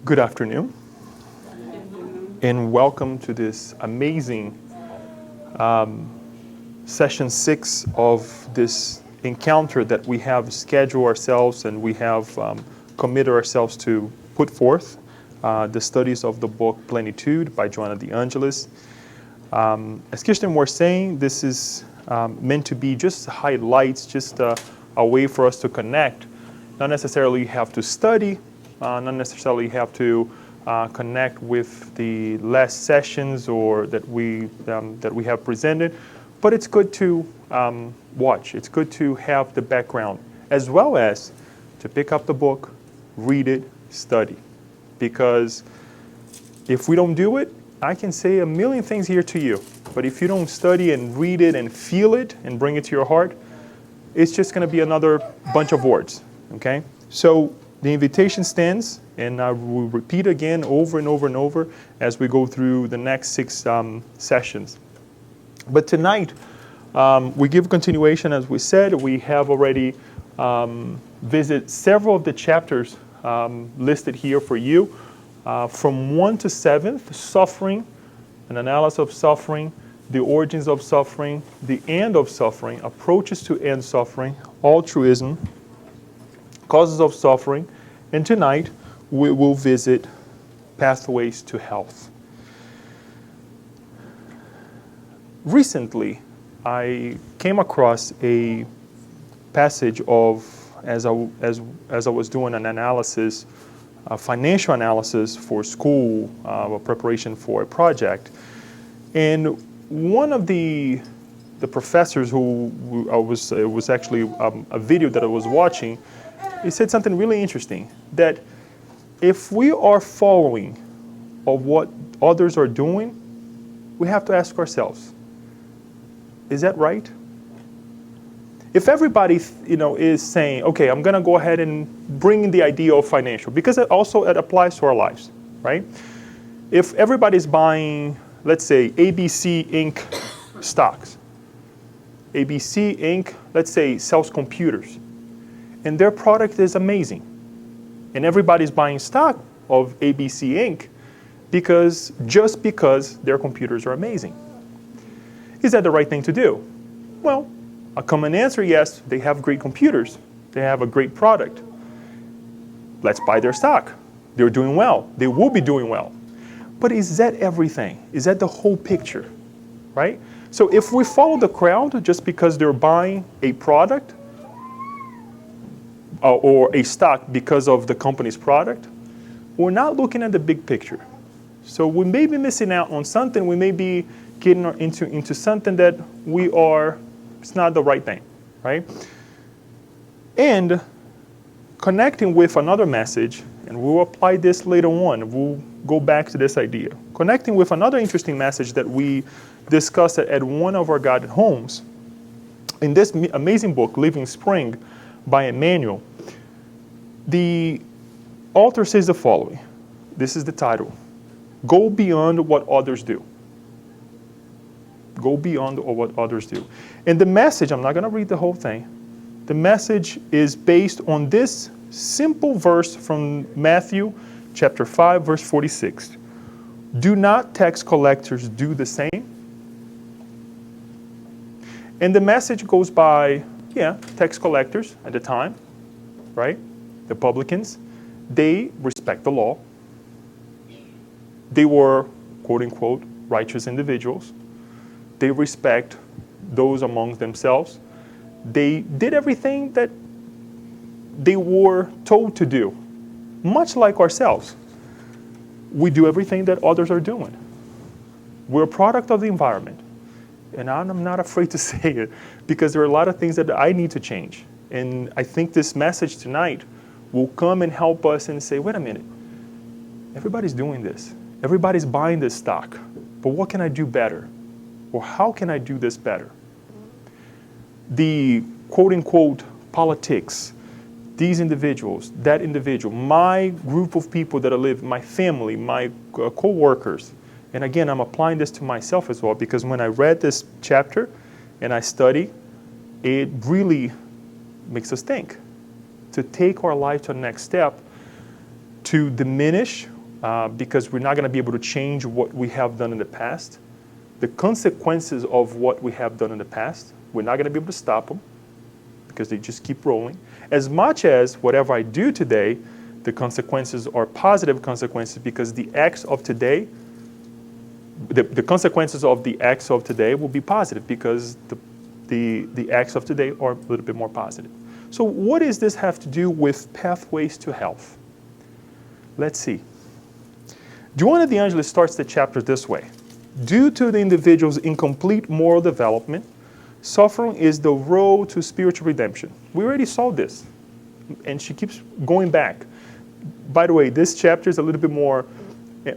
Good afternoon, and welcome to this amazing session 6 of this encounter that we have scheduled ourselves and we have committed ourselves to put forth the studies of the book Plenitude by Joanna de Angelis. As Kirsten was saying, this is meant to be just highlights, just a way for us to connect. Not necessarily have to study, not necessarily have to connect with the last sessions or that we have presented, but it's good to watch. It's good to have the background, as well as to pick up the book, read it, study. Because if we don't do it, I can say a million things here to you, but if you don't study and read it and feel it and bring it to your heart, it's just going to be another bunch of words, okay? So the invitation stands, and I will repeat again over and over and over as we go through the next 6 sessions. But tonight, we give continuation, as we said. We have already visited several of the chapters listed here for you. From 1 to 7, suffering, an analysis of suffering, the origins of suffering, the end of suffering, approaches to end suffering, altruism, causes of suffering, and tonight we will visit pathways to health. Recently, I came across a passage of, as I was doing an analysis, a financial analysis for school, a preparation for a project, and one of the professors who it was actually a video that I was watching. He said something really interesting, that if we are following of what others are doing, we have to ask ourselves, is that right? If everybody, is saying, okay, I'm going to go ahead and bring in the idea of financial, because it applies to our lives, right? If everybody's buying, let's say, ABC Inc. stocks, ABC Inc., let's say, sells computers, and their product is amazing, and everybody's buying stock of ABC Inc. because their computers are amazing. Is that the right thing to do? Well, a common answer, yes, they have great computers. They have a great product. Let's buy their stock. They're doing well. They will be doing well. But is that everything? Is that the whole picture, right? So if we follow the crowd just because they're buying a product, or a stock because of the company's product, we're not looking at the big picture. So we may be missing out on something. We may be getting into something that it's not the right thing, right? And connecting with another message, and we'll apply this later on. We'll go back to this idea. Connecting with another interesting message that we discussed at one of our guided homes. In this amazing book, Living Spring, by Emmanuel, the author says the following. This is the title. Go beyond what others do. Go beyond what others do. And the message, I'm not going to read the whole thing. The message is based on this simple verse from Matthew chapter 5, verse 46. Do not tax collectors do the same? And the message goes by, tax collectors at the time, right? The publicans, they respect the law. They were, quote unquote, righteous individuals. They respect those among themselves. They did everything that they were told to do, much like ourselves. We do everything that others are doing. We're a product of the environment. And I'm not afraid to say it, because there are a lot of things that I need to change. And I think this message tonight will come and help us and say, wait a minute, everybody's doing this. Everybody's buying this stock. But what can I do better? Or how can I do this better? The quote-unquote politics, these individuals, that individual, my group of people that I live, my family, my co-workers. And again, I'm applying this to myself as well, because when I read this chapter and I study, it really makes us think. To take our life to the next step, to diminish because we're not going to be able to change what we have done in the past. The consequences of what we have done in the past, we're not going to be able to stop them because they just keep rolling. As much as whatever I do today, the consequences are positive consequences because the acts of today, the consequences of the acts of today will be positive because the acts of today are a little bit more positive. So what does this have to do with pathways to health? Let's see. Juana de Angelis starts the chapter this way. Due to the individual's incomplete moral development, suffering is the road to spiritual redemption. We already saw this, and she keeps going back. By the way, this chapter is a little bit more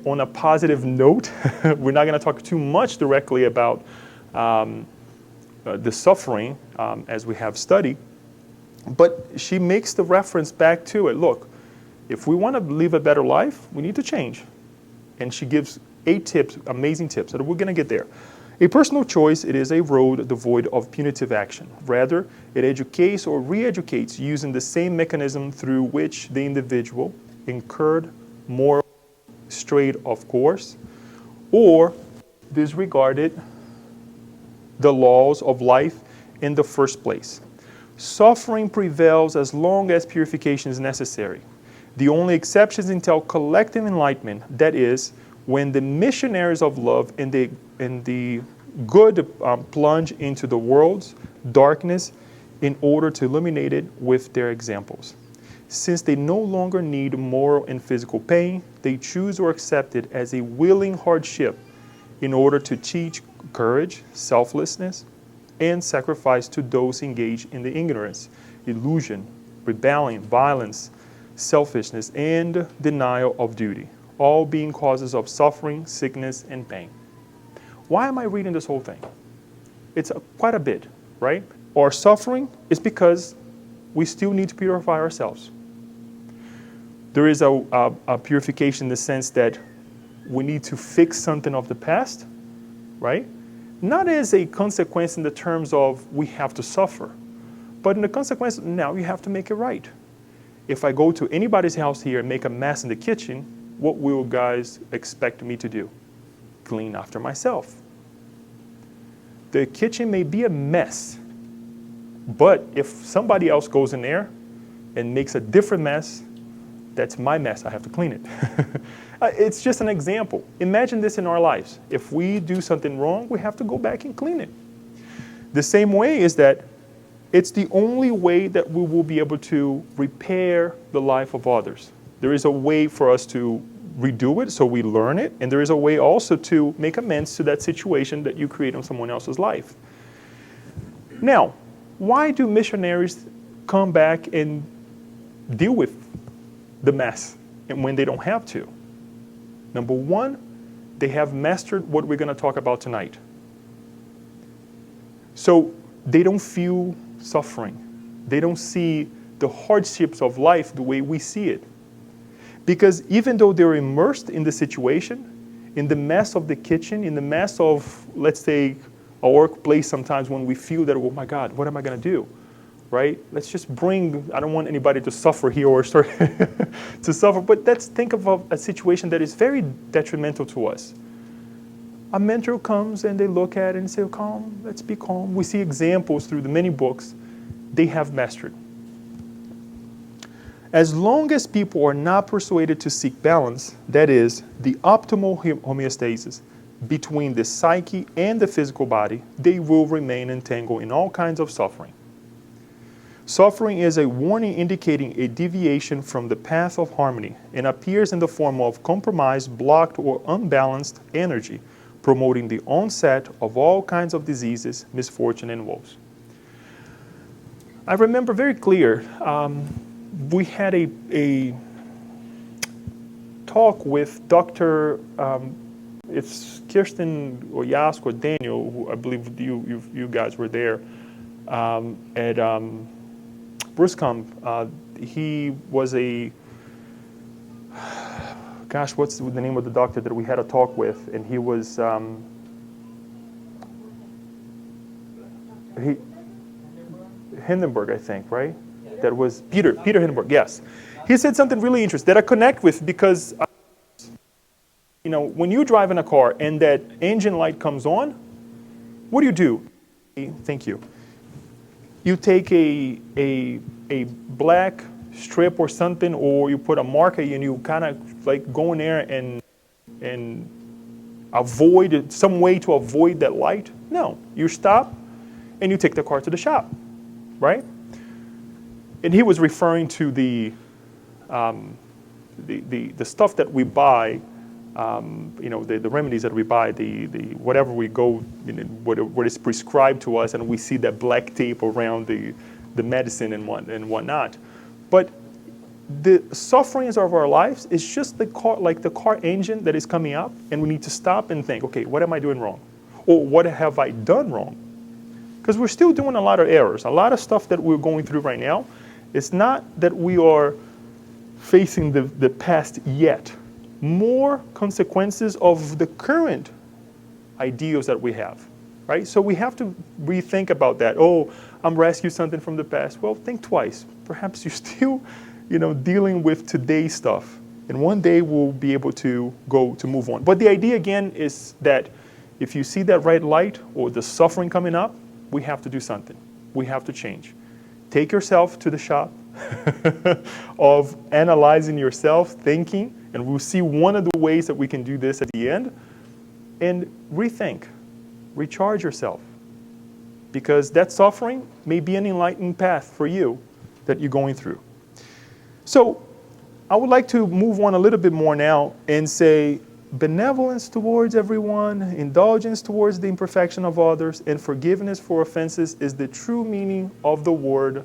on a positive note. We're not going to talk too much directly about the suffering as we have studied, but she makes the reference back to it. Look, if we want to live a better life, we need to change. And she gives 8 tips, amazing tips, that we're going to get there. A personal choice, it is a road devoid of punitive action. Rather, it educates or re-educates using the same mechanism through which the individual incurred moral strayed off course or disregarded the laws of life in the first place. Suffering prevails as long as purification is necessary. The only exceptions entail collective enlightenment, that is, when the missionaries of love in the good plunge into the world's darkness in order to illuminate it with their examples. Since they no longer need moral and physical pain, they choose or accept it as a willing hardship in order to teach courage, selflessness, and sacrifice to those engaged in the ignorance, illusion, rebellion, violence, selfishness, and denial of duty, all being causes of suffering, sickness, and pain. Why am I reading this whole thing? It's quite a bit, right? Our suffering is because we still need to purify ourselves. There is a purification in the sense that we need to fix something of the past, right? Not as a consequence in the terms of we have to suffer, but in the consequence, now you have to make it right. If I go to anybody's house here and make a mess in the kitchen, what will guys expect me to do? Clean after myself. The kitchen may be a mess, but if somebody else goes in there and makes a different mess, that's my mess. I have to clean it. It's just an example. Imagine this in our lives. If we do something wrong, we have to go back and clean it. The same way is that it's the only way that we will be able to repair the life of others. There is a way for us to redo it, so we learn it, and there is a way also to make amends to that situation that you create in someone else's life. Now, why do missionaries come back and deal with the mess and when they don't have to? Number one, they have mastered what we're going to talk about tonight. So they don't feel suffering. They don't see the hardships of life the way we see it. Because even though they're immersed in the situation, in the mess of the kitchen, in the mess of, let's say, a workplace sometimes when we feel that, oh my God, what am I going to do? Right? Let's just I don't want anybody to suffer here or start to suffer, but let's think of a situation that is very detrimental to us. A mentor comes and they look at it and say, calm, let's be calm. We see examples through the many books they have mastered. As long as people are not persuaded to seek balance, that is, the optimal homeostasis between the psyche and the physical body, they will remain entangled in all kinds of suffering. Suffering is a warning indicating a deviation from the path of harmony and appears in the form of compromised, blocked, or unbalanced energy, promoting the onset of all kinds of diseases, misfortune, and woes. I remember very clear, we had a talk with Dr. It's Kirsten or Yask or Daniel, who I believe you guys were there, at Bruscombe. He was what's the name of the doctor that we had a talk with? And he was, Hindenburg, I think, right? That was Peter Hindenburg, yes. He said something really interesting that I connect with because when you drive in a car and that engine light comes on, what do? Thank you. You take a black strip or something, or you put a marker and you kind of like go in there and avoid some way to avoid that light. No, you stop and you take the car to the shop, right? And he was referring to the stuff that we buy, the remedies that we buy, the whatever we go, what is prescribed to us, and we see that black tape around the medicine and whatnot. But the sufferings of our lives is just the car engine that is coming up, and we need to stop and think, okay, what am I doing wrong? Or what have I done wrong? Because we're still doing a lot of errors. A lot of stuff that we're going through right now, it's not that we are facing the past yet. More consequences of the current ideals that we have, right? So we have to rethink about that. Oh, I'm rescuing something from the past. Well, think twice. Perhaps you're still, dealing with today's stuff. And one day we'll be able to move on. But the idea again is that if you see that red light or the suffering coming up, we have to do something. We have to change. Take yourself to the shop of analyzing yourself, thinking, and we'll see one of the ways that we can do this at the end, and rethink, recharge yourself, because that suffering may be an enlightening path for you that you're going through. So I would like to move on a little bit more now and say benevolence towards everyone, indulgence towards the imperfection of others, and forgiveness for offenses is the true meaning of the word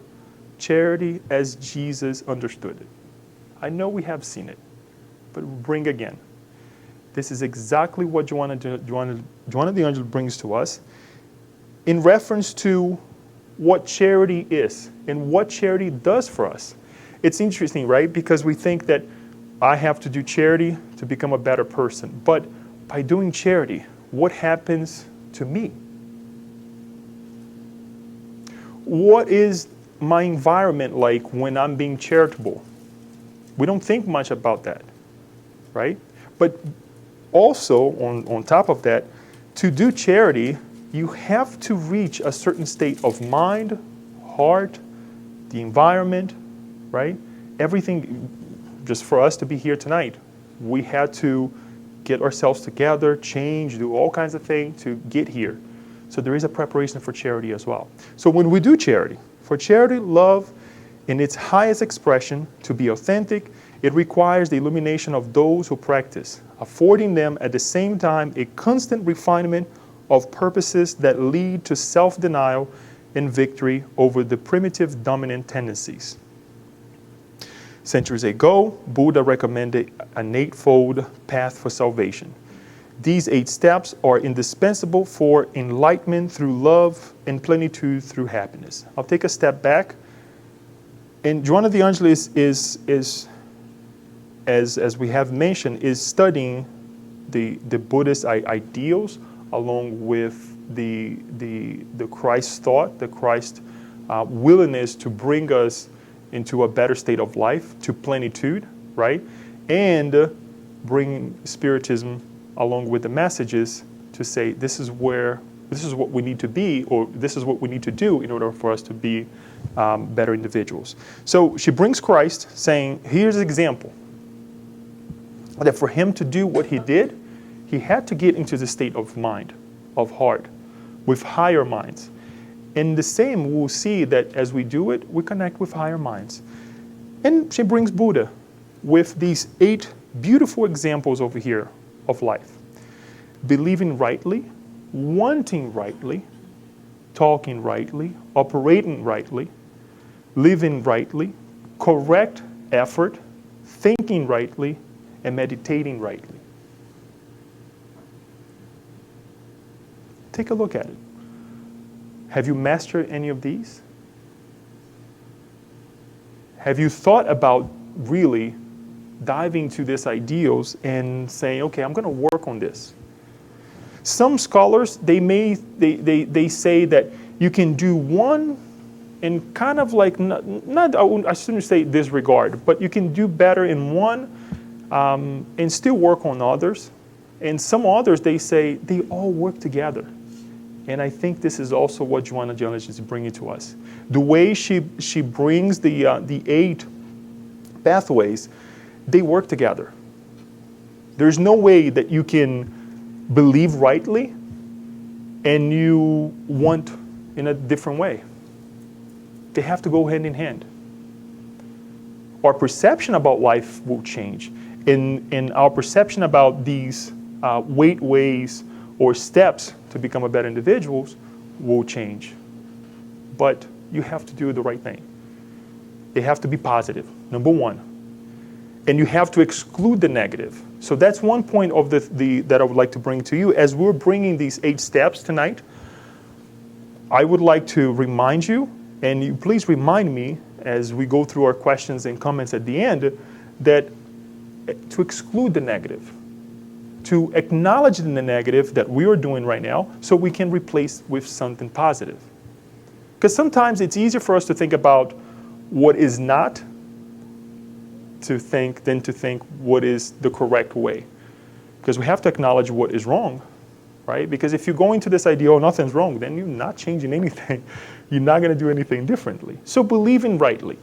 charity as Jesus understood it. I know we have seen it, but bring again. This is exactly what Joanna the Angel brings to us in reference to what charity is and what charity does for us. It's interesting, right? Because we think that I have to do charity to become a better person. But by doing charity, what happens to me? What is my environment like when I'm being charitable? We don't think much about that, right? But also, on top of that, to do charity, you have to reach a certain state of mind, heart, the environment, right? Everything, just for us to be here tonight, we had to get ourselves together, change, do all kinds of things to get here. So there is a preparation for charity as well. So when we do charity, for charity, love, in its highest expression, to be authentic, it requires the illumination of those who practice, affording them at the same time a constant refinement of purposes that lead to self-denial and victory over the primitive dominant tendencies. Centuries ago, Buddha recommended an eightfold path for salvation. These 8 steps are indispensable for enlightenment through love and plenitude through happiness. I'll take a step back. And Joanna the Angel is as we have mentioned, is studying the Buddhist ideals along with the Christ thought, the Christ willingness to bring us into a better state of life, to plenitude, right? And bring Spiritism along with the messages to say this is what we need to be, or this is what we need to do in order for us to be better individuals. So she brings Christ, saying, here's an example, that for him to do what he did, he had to get into the state of mind, of heart, with higher minds. And the same, we'll see that as we do it, we connect with higher minds. And she brings Buddha with these 8 beautiful examples over here of life. Believing rightly, wanting rightly, talking rightly, operating rightly, living rightly, correct effort, thinking rightly, and meditating rightly. Take a look at it. Have you mastered any of these? Have you thought about really diving to these ideals and saying, okay, I'm going to work on this? Some scholars, they say that you can do one and kind of like, I shouldn't say disregard, but you can do better in one and still work on others. And some authors, they say they all work together. And I think this is also what Joanna Jelinek is bringing to us. The way she brings the 8 pathways, they work together. There's no way that you can believe rightly and you want in a different way. They have to go hand in hand. Our perception about life will change. And our perception about these ways or steps to become a better individuals will change. But you have to do the right thing. They have to be positive, number one. And you have to exclude the negative. So that's one point of that I would like to bring to you. As we're bringing these 8 steps tonight, I would like to remind you, and you please remind me as we go through our questions and comments at the end, that to exclude the negative, to acknowledge the negative that we are doing right now so we can replace with something positive. Because sometimes it's easier for us to think about what is not than to think what is the correct way. Because we have to acknowledge what is wrong, right? Because if you go into this idea, oh, nothing's wrong, then you're not changing anything. You're not going to do anything differently. So believing rightly.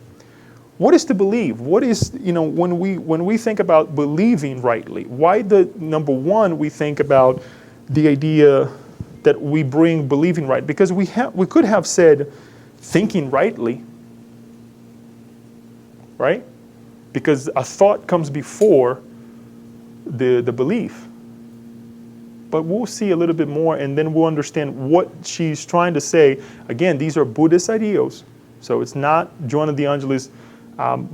What is to believe? What is, when we think about believing rightly, why number one, we think about the idea that we bring believing right? Because we could have said thinking rightly, right? Because a thought comes before the belief. But we'll see a little bit more, and then we'll understand what she's trying to say. Again, these are Buddhist ideals. So it's not Joanna de Angelis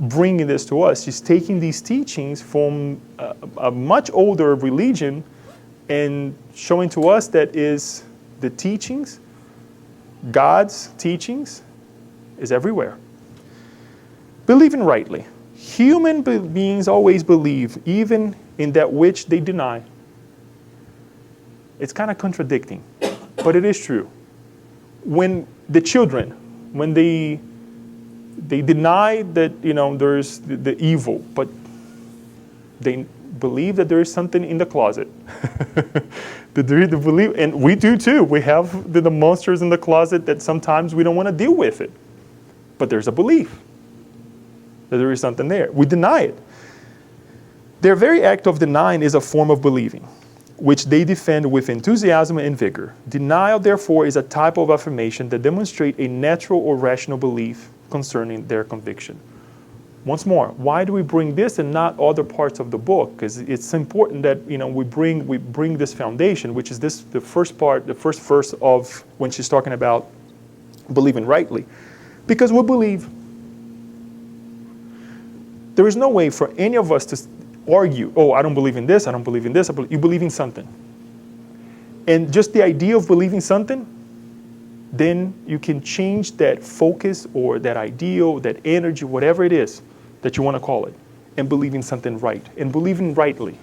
bringing this to us. She's taking these teachings from a much older religion and showing to us that is the teachings, God's teachings, is everywhere. Believing rightly. Human beings always believe, even in that which they deny. It's kind of contradicting, but it is true. When the children, when they deny that there's the evil, but they believe that there is something in the closet. They believe, and we do too. We have the monsters in the closet that sometimes we don't want to deal with it, but there's a belief that there is something there. We deny it. Their very act of denying is a form of believing, which they defend with enthusiasm and vigor. Denial, therefore, is a type of affirmation that demonstrates a natural or rational belief concerning their conviction. Once more, why do we bring this and not other parts of the book? Because it's important that we bring this foundation, which is the first part, the first verse of when she's talking about believing rightly. Because we believe. There is no way for any of us to argue, oh, I don't believe in this, I don't believe in this. You believe in something. And just the idea of believing something, then you can change that focus or that ideal, that energy, whatever it is that you want to call it, and believe in something right, and believing rightly.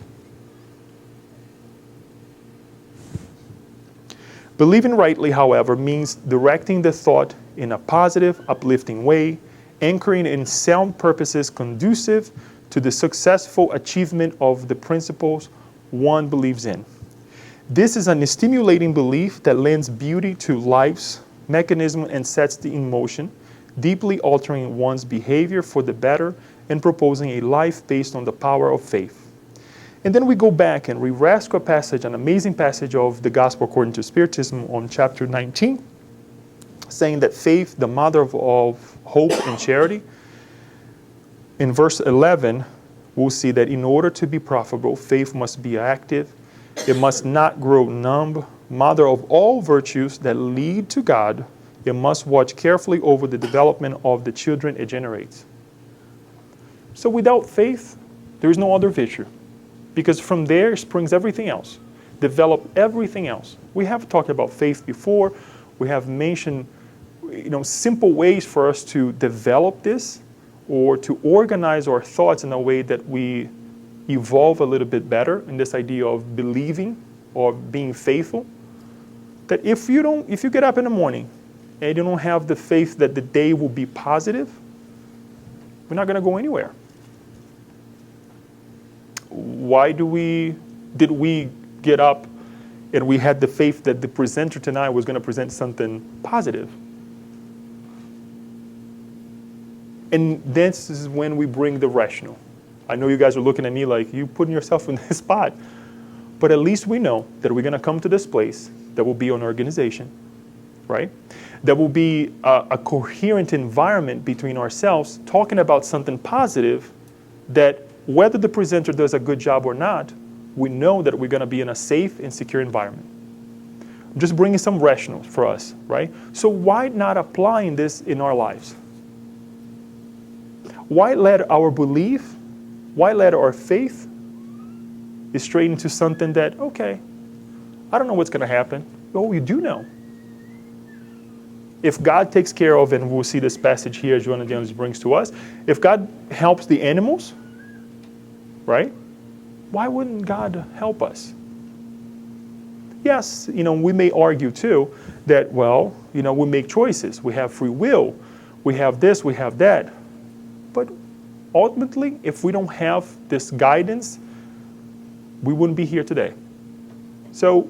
Believing rightly, however, means directing the thought in a positive, uplifting way, anchoring in sound purposes conducive to the successful achievement of the principles one believes in. This is a stimulating belief that lends beauty to life's mechanism and sets it in motion, deeply altering one's behavior for the better and proposing a life based on the power of faith. And then we go back and we rescue a passage, an amazing passage of the Gospel according to Spiritism on chapter 19, saying that faith, the mother of all hope and charity. In verse 11, we'll see that in order to be profitable, faith must be active. It must not grow numb. Mother of all virtues that lead to God, it must watch carefully over the development of the children it generates. So without faith, there is no other virtue. Because from there springs everything else. Develop everything else. We have talked about faith before. We have mentioned simple ways for us to develop this or to organize our thoughts in a way that we evolve a little bit better in this idea of believing or being faithful. That if you get up in the morning and you don't have the faith that the day will be positive, we're not going to go anywhere. Why did we get up and we had the faith that the presenter tonight was going to present something positive. And this is when we bring the rational. I know you guys are looking at me like, you putting yourself in this spot. But at least we know that we're going to come to this place that will be an organization, right? That will be a coherent environment between ourselves, talking about something positive, that whether the presenter does a good job or not, we know that we're going to be in a safe and secure environment. I'm just bringing some rationals for us, right? So why not applying this in our lives? Why let our belief, why let our faith straight into something that, okay, I don't know what's going to happen. Oh, you do know. If God takes care of, and we'll see this passage here, Joanna Jones brings to us, if God helps the animals, right? Why wouldn't God help us? Yes, we may argue too that, well, we make choices. We have free will. We have this, we have that. But ultimately, if we don't have this guidance, we wouldn't be here today. So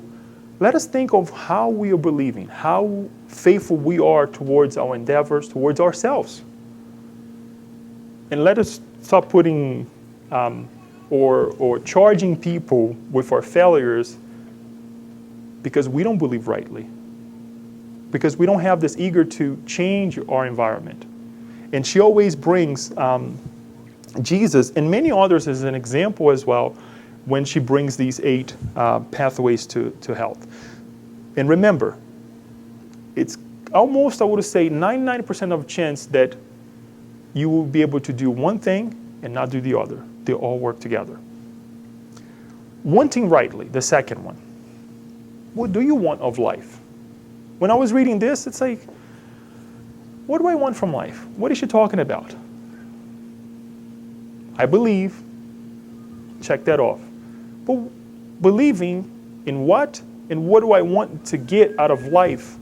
let us think of how we are believing, how faithful we are towards our endeavors, towards ourselves. And let us stop putting or charging people with our failures because we don't believe rightly, because we don't have this eager to change our environment. And she always brings Jesus and many others as an example as well when she brings these 8 pathways to health. And remember, it's almost, I would say, 99% of chance that you will be able to do one thing and not do the other. They all work together. Wanting rightly, the second one. What do you want of life? When I was reading this, it's like, what do I want from life? What is she talking about? I believe, check that off. But believing in what and what do I want to get out of life?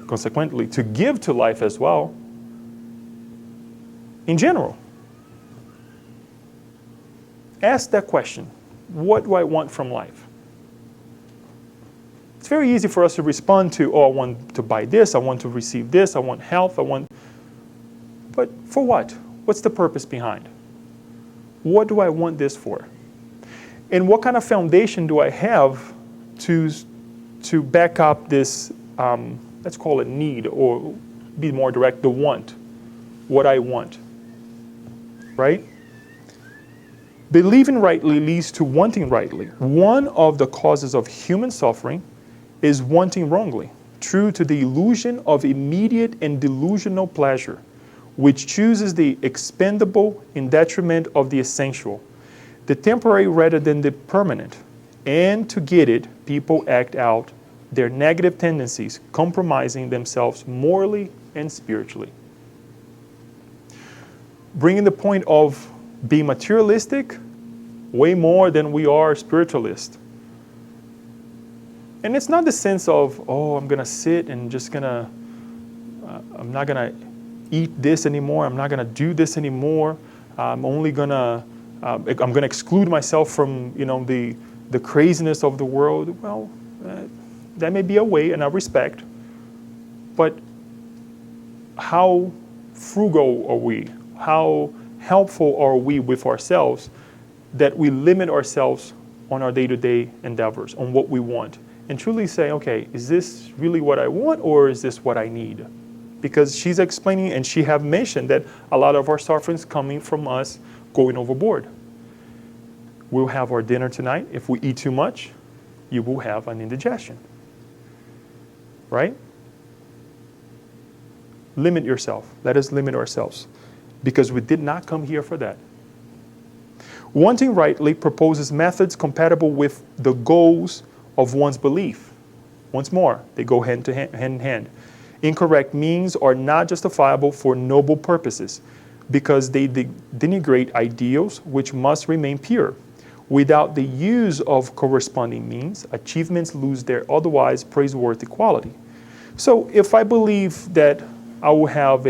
Consequently, to give to life as well, in general. Ask that question. What do I want from life? It's very easy for us to respond to, I want to buy this, I want to receive this, I want health, but for what? What's the purpose behind? What do I want this for? And what kind of foundation do I have to back up this, let's call it need, or be more direct, the want, what I want, right? Believing rightly leads to wanting rightly. One of the causes of human suffering is wanting wrongly, true to the illusion of immediate and delusional pleasure, which chooses the expendable in detriment of the essential, the temporary rather than the permanent. And to get it, people act out their negative tendencies, compromising themselves morally and spiritually. Bringing the point of being materialistic way more than we are spiritualist. And it's not the sense of, I'm going to sit and I'm not going to eat this anymore. I'm not going to do this anymore. I'm going to exclude myself from, the craziness of the world. Well, that may be a way, and I respect. But how frugal are we? How helpful are we with ourselves that we limit ourselves on our day-to-day endeavors, on what we want? And truly say, okay, is this really what I want, or is this what I need? Because she's explaining, and she have mentioned that a lot of our sufferings coming from us going overboard. We'll have our dinner tonight. If we eat too much, you will have an indigestion. Right? Limit yourself. Let us limit ourselves. Because we did not come here for that. Wanting rightly proposes methods compatible with the goals of one's belief. Once more, they go hand in hand. Incorrect means are not justifiable for noble purposes because they denigrate ideals which must remain pure. Without the use of corresponding means, achievements lose their otherwise praiseworthy quality. So if I believe that I will have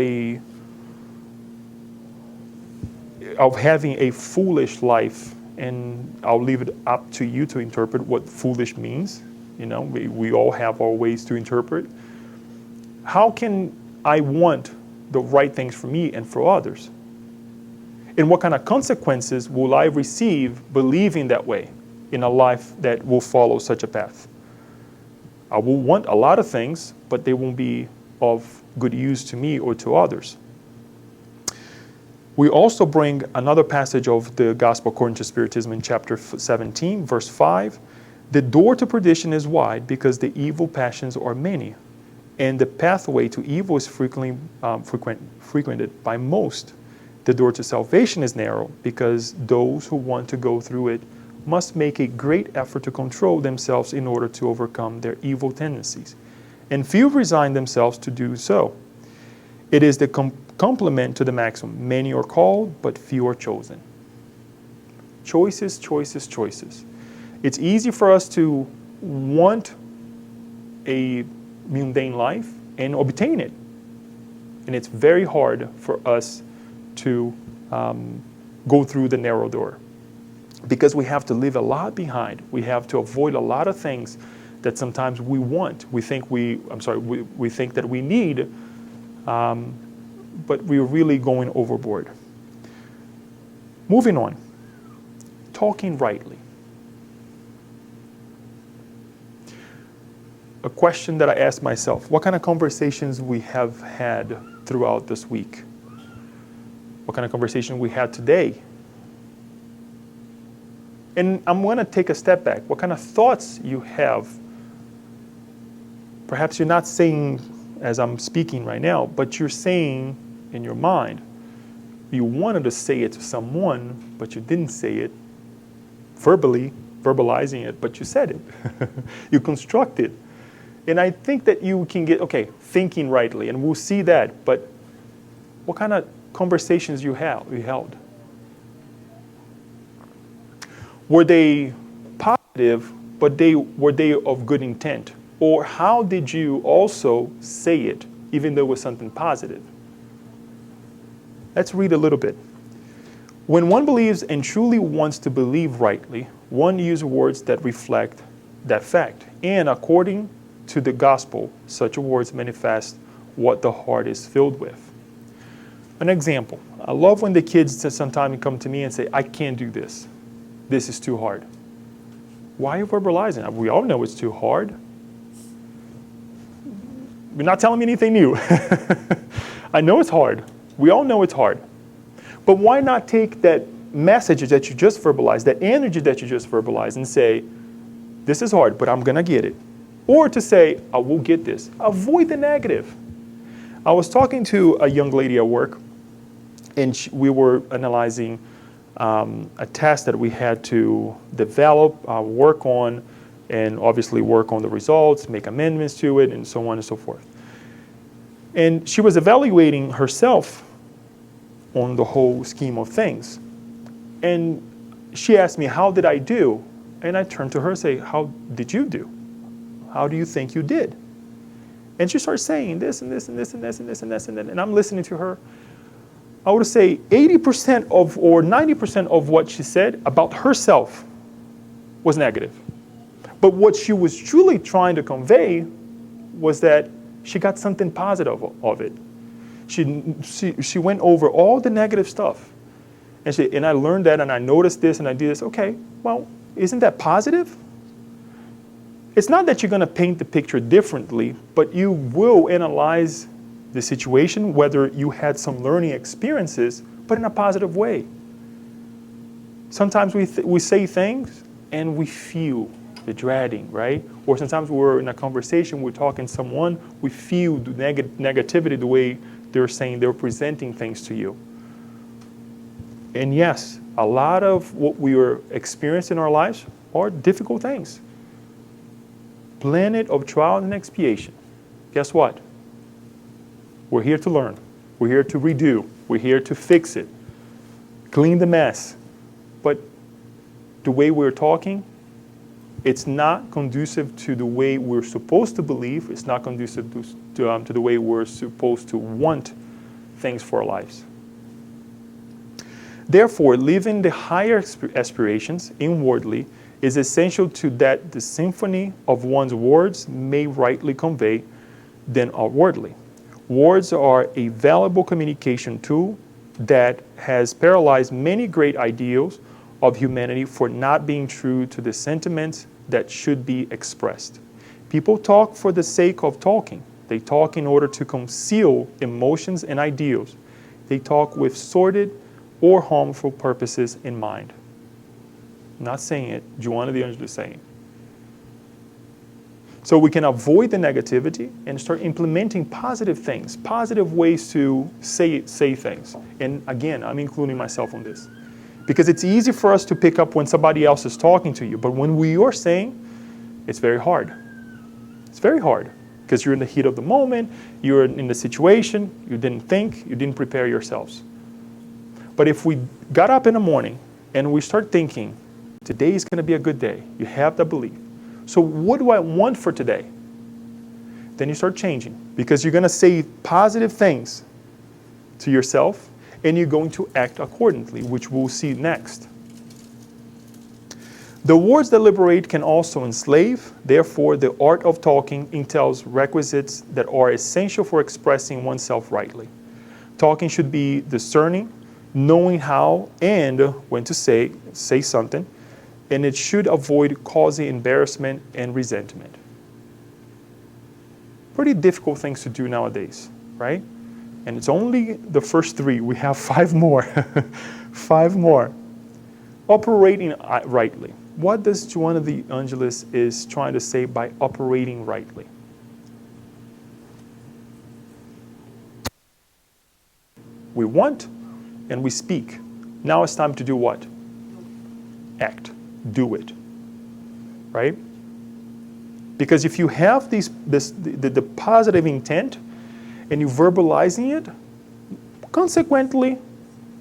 having a foolish life and I'll leave it up to you to interpret what foolish means. We all have our ways to interpret. How can I want the right things for me and for others? And what kind of consequences will I receive believing that way in a life that will follow such a path? I will want a lot of things, but they won't be of good use to me or to others. We also bring another passage of the Gospel according to Spiritism in chapter 17, verse 5. The door to perdition is wide because the evil passions are many, and the pathway to evil is frequented by most. The door to salvation is narrow because those who want to go through it must make a great effort to control themselves in order to overcome their evil tendencies, and few resign themselves to do so. It is the complement to the maxim, many are called, but few are chosen. Choices, choices, choices. It's easy for us to want a mundane life and obtain it. And it's very hard for us to go through the narrow door, because we have to leave a lot behind. We have to avoid a lot of things that sometimes we want. We think that we need, but we're really going overboard. Moving on. Talking rightly. A question that I asked myself: what kind of conversations we have had throughout this week? What kind of conversation we had today? And I'm going to take a step back. What kind of thoughts you have? Perhaps you're not saying as I'm speaking right now, but you're saying in your mind. You wanted to say it to someone, but you didn't say it verbalizing it, but you said it. You construct it. And I think that you can get, thinking rightly, and we'll see that, but what kind of conversations you held? Were they positive, but were they of good intent? Or how did you also say it, even though it was something positive? Let's read a little bit. When one believes and truly wants to believe rightly, one uses words that reflect that fact. And according to the gospel, such words manifest what the heart is filled with. An example. I love when the kids sometimes come to me and say, I can't do this. This is too hard. Why are you verbalizing it? We all know it's too hard. You're not telling me anything new. I know it's hard. We all know it's hard. But why not take that message that you just verbalized, that energy that you just verbalized, and say, this is hard, but I'm going to get it. Or to say, I will get this. Avoid the negative. I was talking to a young lady at work, and we were analyzing a test that we had to develop, work on, and obviously work on the results, make amendments to it, and so on and so forth. And she was evaluating herself on the whole scheme of things. And she asked me, how did I do? And I turned to her and say, how did you do? How do you think you did? And she started saying this and this and this and this and this and this and that. And I'm listening to her. I would say 80% of or 90% of what she said about herself was negative. But what she was truly trying to convey was that she got something positive of it. She went over all the negative stuff. And I learned that, and I noticed this, and I did this. Okay, well, isn't that positive? It's not that you're going to paint the picture differently, but you will analyze the situation, whether you had some learning experiences, but in a positive way. Sometimes we say things, and we feel the dreading, right? Or sometimes we're in a conversation, we're talking to someone, we feel the negativity the way they're saying, they're presenting things to you. And yes, a lot of what we are experiencing in our lives are difficult things. Planet of trial and expiation. Guess what? We're here to learn. We're here to redo. We're here to fix it. Clean the mess. But the way we're talking, it's not conducive to the way we're supposed to believe. It's not conducive to the way we're supposed to want things for our lives. Therefore, living the higher aspirations inwardly is essential to that the symphony of one's words may rightly convey than outwardly. Words are a valuable communication tool that has paralyzed many great ideals of humanity for not being true to the sentiments that should be expressed. People talk for the sake of talking. They talk in order to conceal emotions and ideals. They talk with sordid or harmful purposes in mind. I'm not saying it, Joanna the Angel is saying. So we can avoid the negativity and start implementing positive things, positive ways to say things. And again, I'm including myself on this. Because it's easy for us to pick up when somebody else is talking to you, but when we are saying, it's very hard. It's very hard because you're in the heat of the moment, you're in the situation, you didn't think, you didn't prepare yourselves. But if we got up in the morning and we start thinking, today is going to be a good day, you have that belief. So what do I want for today? Then you start changing because you're going to say positive things to yourself and you're going to act accordingly, which we'll see next. The words that liberate can also enslave. Therefore, the art of talking entails requisites that are essential for expressing oneself rightly. Talking should be discerning, knowing how and when to say something, and it should avoid causing embarrassment and resentment. Pretty difficult things to do nowadays, right? And it's only the first 3. We have 5 more. 5 more. Operating rightly. What does Joanna the Angelus is trying to say by operating rightly? We want and we speak. Now it's time to do what? Act. Do it. Right? Because if you have the positive intent and you're verbalizing it, consequently,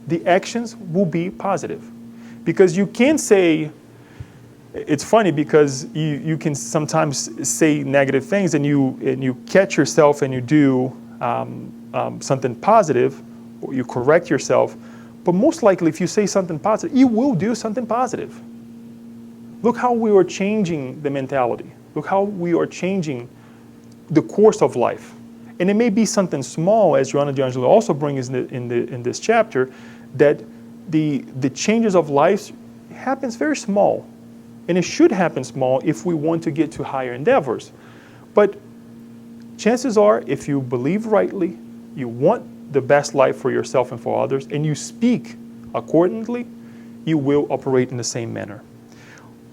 the actions will be positive. Because you can say, it's funny because you can sometimes say negative things and you catch yourself and you do something positive, or you correct yourself, but most likely if you say something positive, you will do something positive. Look how we are changing the mentality. Look how we are changing the course of life. And it may be something small, as Joanna D'Angelo also brings in this chapter, that the changes of life happens very small. And it should happen small if we want to get to higher endeavors. But chances are, if you believe rightly, you want the best life for yourself and for others, and you speak accordingly, you will operate in the same manner.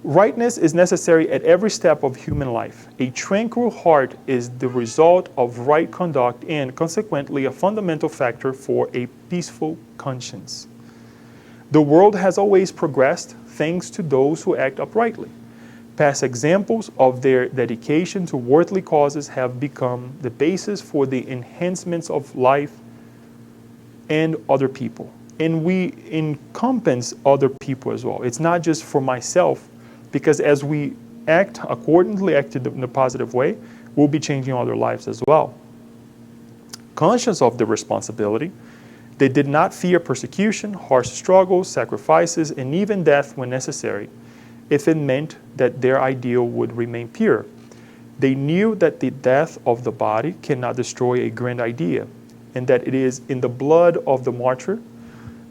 Rightness is necessary at every step of human life. A tranquil heart is the result of right conduct and, consequently, a fundamental factor for a peaceful conscience. The world has always progressed thanks to those who act uprightly. Past examples of their dedication to worldly causes have become the basis for the enhancements of life and other people. And we encompass other people as well. It's not just for myself, because as we act accordingly, act in a positive way, we'll be changing other lives as well. Conscious of the responsibility, they did not fear persecution, harsh struggles, sacrifices, and even death when necessary, if it meant that their ideal would remain pure. They knew that the death of the body cannot destroy a grand idea, and that it is in the blood of the martyr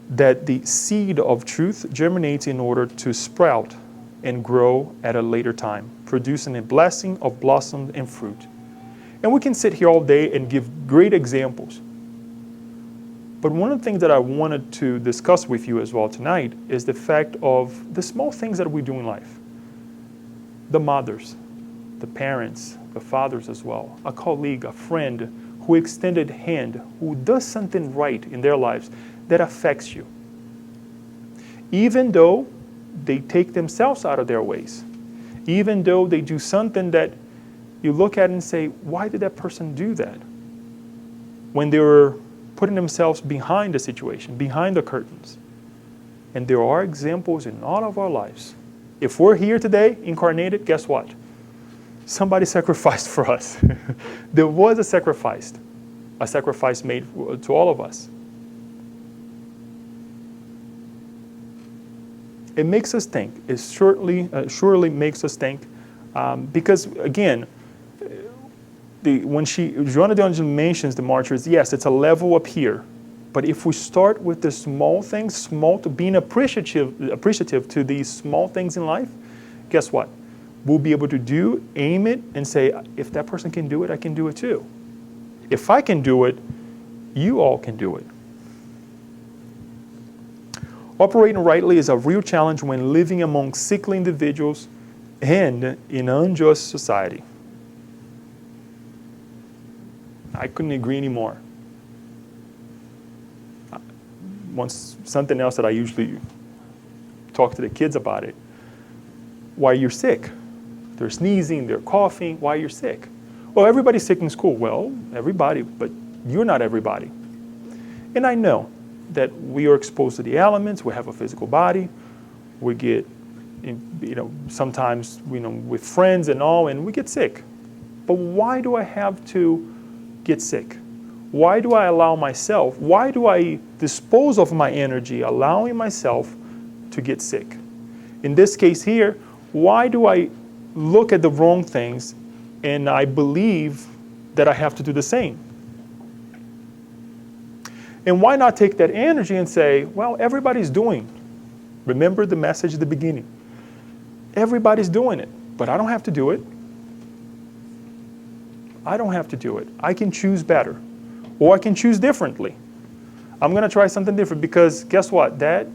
that the seed of truth germinates in order to sprout and grow at a later time, producing a blessing of blossom and fruit. And we can sit here all day and give great examples. But one of the things that I wanted to discuss with you as well tonight is the fact of the small things that we do in life. The mothers, the parents, the fathers as well, a colleague, a friend who extended hand, who does something right in their lives that affects you. Even though they take themselves out of their ways, even though they do something that you look at and say, why did that person do that? When they were putting themselves behind the situation, behind the curtains. And there are examples in all of our lives. If we're here today, incarnated, guess what? Somebody sacrificed for us. There was a sacrifice made to all of us. It makes us think. It surely makes us think. Because again, when Joanna de Angeli mentions the martyrs, yes, it's a level up here. But if we start with the small things, being appreciative to these small things in life, guess what? We'll be able to aim it and say, if that person can do it, I can do it too. If I can do it, you all can do it. Operating rightly is a real challenge when living among sickly individuals and in an unjust society. I couldn't agree anymore. Something else that I usually talk to the kids about it. Why you're sick? They're sneezing, they're coughing. Why you're sick? Well, everybody's sick in school. Well, everybody, but you're not everybody. And I know that we are exposed to the elements. We have a physical body. We get, sometimes, with friends and all, and we get sick. But why do I have to get sick? Why do I allow myself? Why do I dispose of my energy, allowing myself to get sick? In this case here, why do I look at the wrong things and I believe that I have to do the same? And why not take that energy and say, well, everybody's doing. Remember the message at the beginning. Everybody's doing it, but I don't have to do it. I don't have to do it. I can choose better, or I can choose differently. I'm going to try something different because guess what? That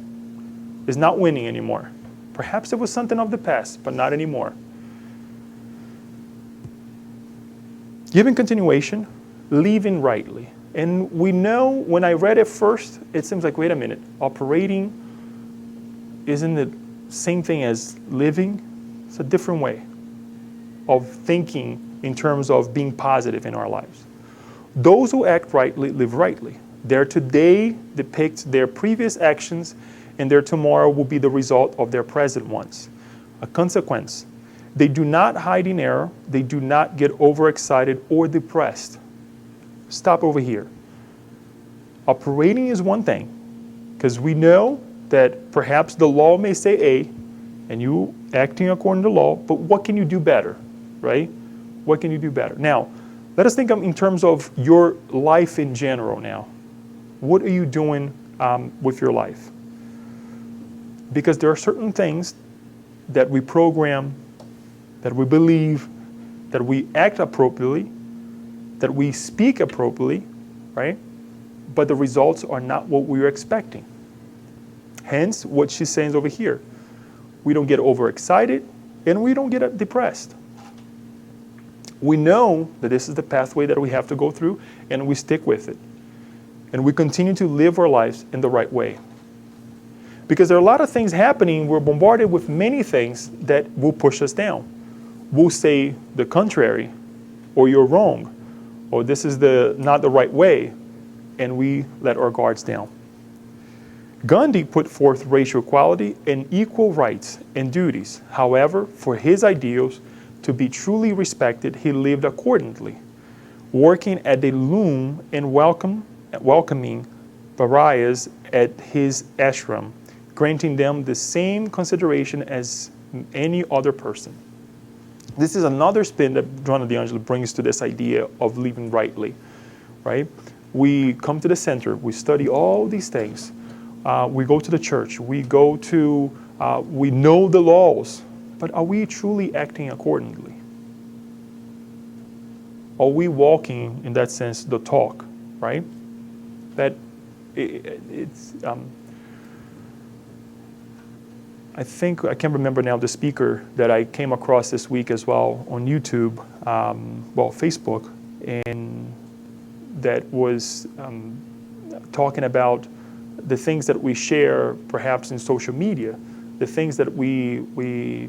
is not winning anymore. Perhaps it was something of the past, but not anymore. Giving continuation, living rightly. And we know when I read it first, it seems like, wait a minute, operating isn't the same thing as living? It's a different way of thinking in terms of being positive in our lives. Those who act rightly live rightly. Their today depicts their previous actions, and their tomorrow will be the result of their present ones. A consequence. They do not hide in error. They do not get overexcited or depressed. Stop over here. Operating is one thing, because we know that perhaps the law may say A, and you acting according to law, but what can you do better, right? What can you do better? Now, let us think in terms of your life in general now. What are you doing with your life? Because there are certain things that we program, that we believe, that we act appropriately, that we speak appropriately, right? But the results are not what we were expecting. Hence, what she's saying over here. We don't get overexcited, and we don't get depressed. We know that this is the pathway that we have to go through, and we stick with it. And we continue to live our lives in the right way. Because there are a lot of things happening, we're bombarded with many things that will push us down. We'll say the contrary, or you're wrong, or this is not the right way, and we let our guards down. Gandhi put forth racial equality and equal rights and duties. However, for his ideals to be truly respected, he lived accordingly, working at the loom and welcoming pariahs at his ashram, granting them the same consideration as any other person. This is another spin that Joanna de Angeli brings to this idea of living rightly, right? We come to the center, we study all these things. We go to the church, we know the laws, but are we truly acting accordingly? Are we walking, in that sense, the talk, right? I think, I can't remember now the speaker that I came across this week as well on YouTube, Facebook, and that was talking about the things that we share perhaps in social media, the things that we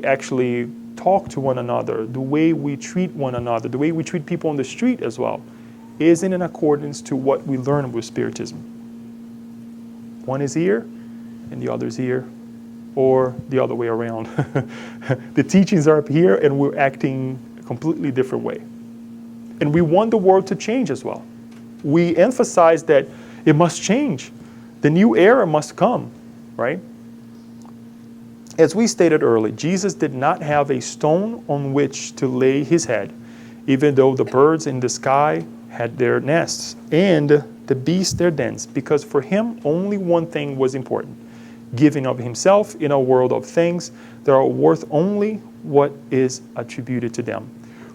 actually talk to one another, the way we treat one another, the way we treat people on the street as well, isn't in accordance to what we learn with Spiritism. One is here and the other is here, or the other way around. The teachings are up here and we're acting a completely different way. And we want the world to change as well. We emphasize that it must change. The new era must come, right? As we stated earlier, Jesus did not have a stone on which to lay his head, even though the birds in the sky had their nests and the beasts their dens, because for him only one thing was important: giving of himself in a world of things that are worth only what is attributed to them,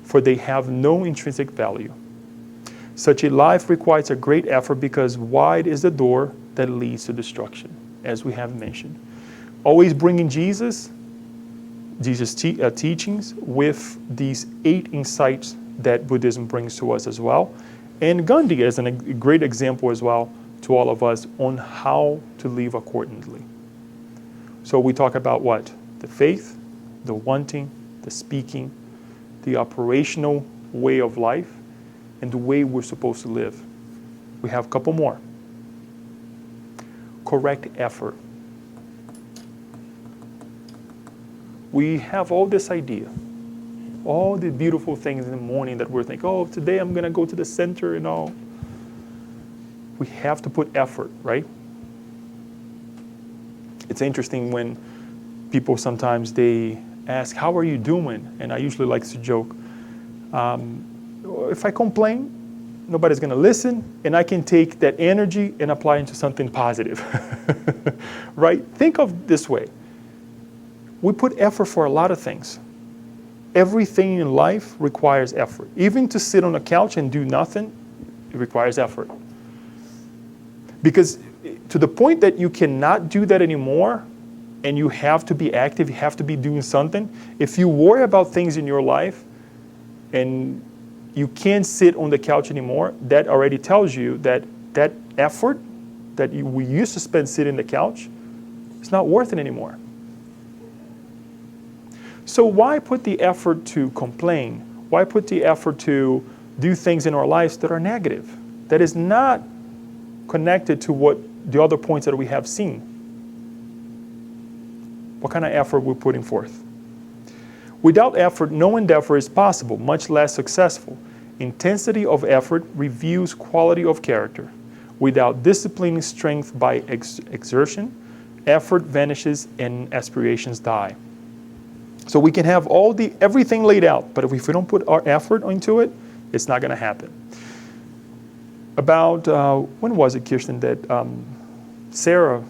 for they have no intrinsic value. Such a life requires a great effort because wide is the door that leads to destruction, as we have mentioned. Always bringing Jesus' teachings with these 8 insights that Buddhism brings to us as well. And Gandhi is a great example as well to all of us on how to live accordingly. So we talk about what? The faith, the wanting, the speaking, the operational way of life, and the way we're supposed to live. We have a couple more. Correct effort. We have all this idea, all the beautiful things in the morning that we're thinking, oh, today I'm going to go to the center and all. We have to put effort, right? It's interesting when people sometimes they ask, how are you doing? And I usually like to joke, if I complain, nobody's going to listen, and I can take that energy and apply it into something positive, right? Think of this way. We put effort for a lot of things. Everything in life requires effort. Even to sit on a couch and do nothing, it requires effort. Because to the point that you cannot do that anymore, and you have to be active, you have to be doing something. If you worry about things in your life and you can't sit on the couch anymore, that already tells you that that effort that we used to spend sitting on the couch is not worth it anymore. So why put the effort to complain? Why put the effort to do things in our lives that are negative, that is not connected to what the other points that we have seen? What kind of effort we're putting forth? Without effort, no endeavor is possible, much less successful. Intensity of effort reveals quality of character. Without disciplining strength by exertion, effort vanishes and aspirations die. So we can have everything laid out, but if we don't put our effort into it, it's not going to happen. About, when was it, Kirsten, that Sarah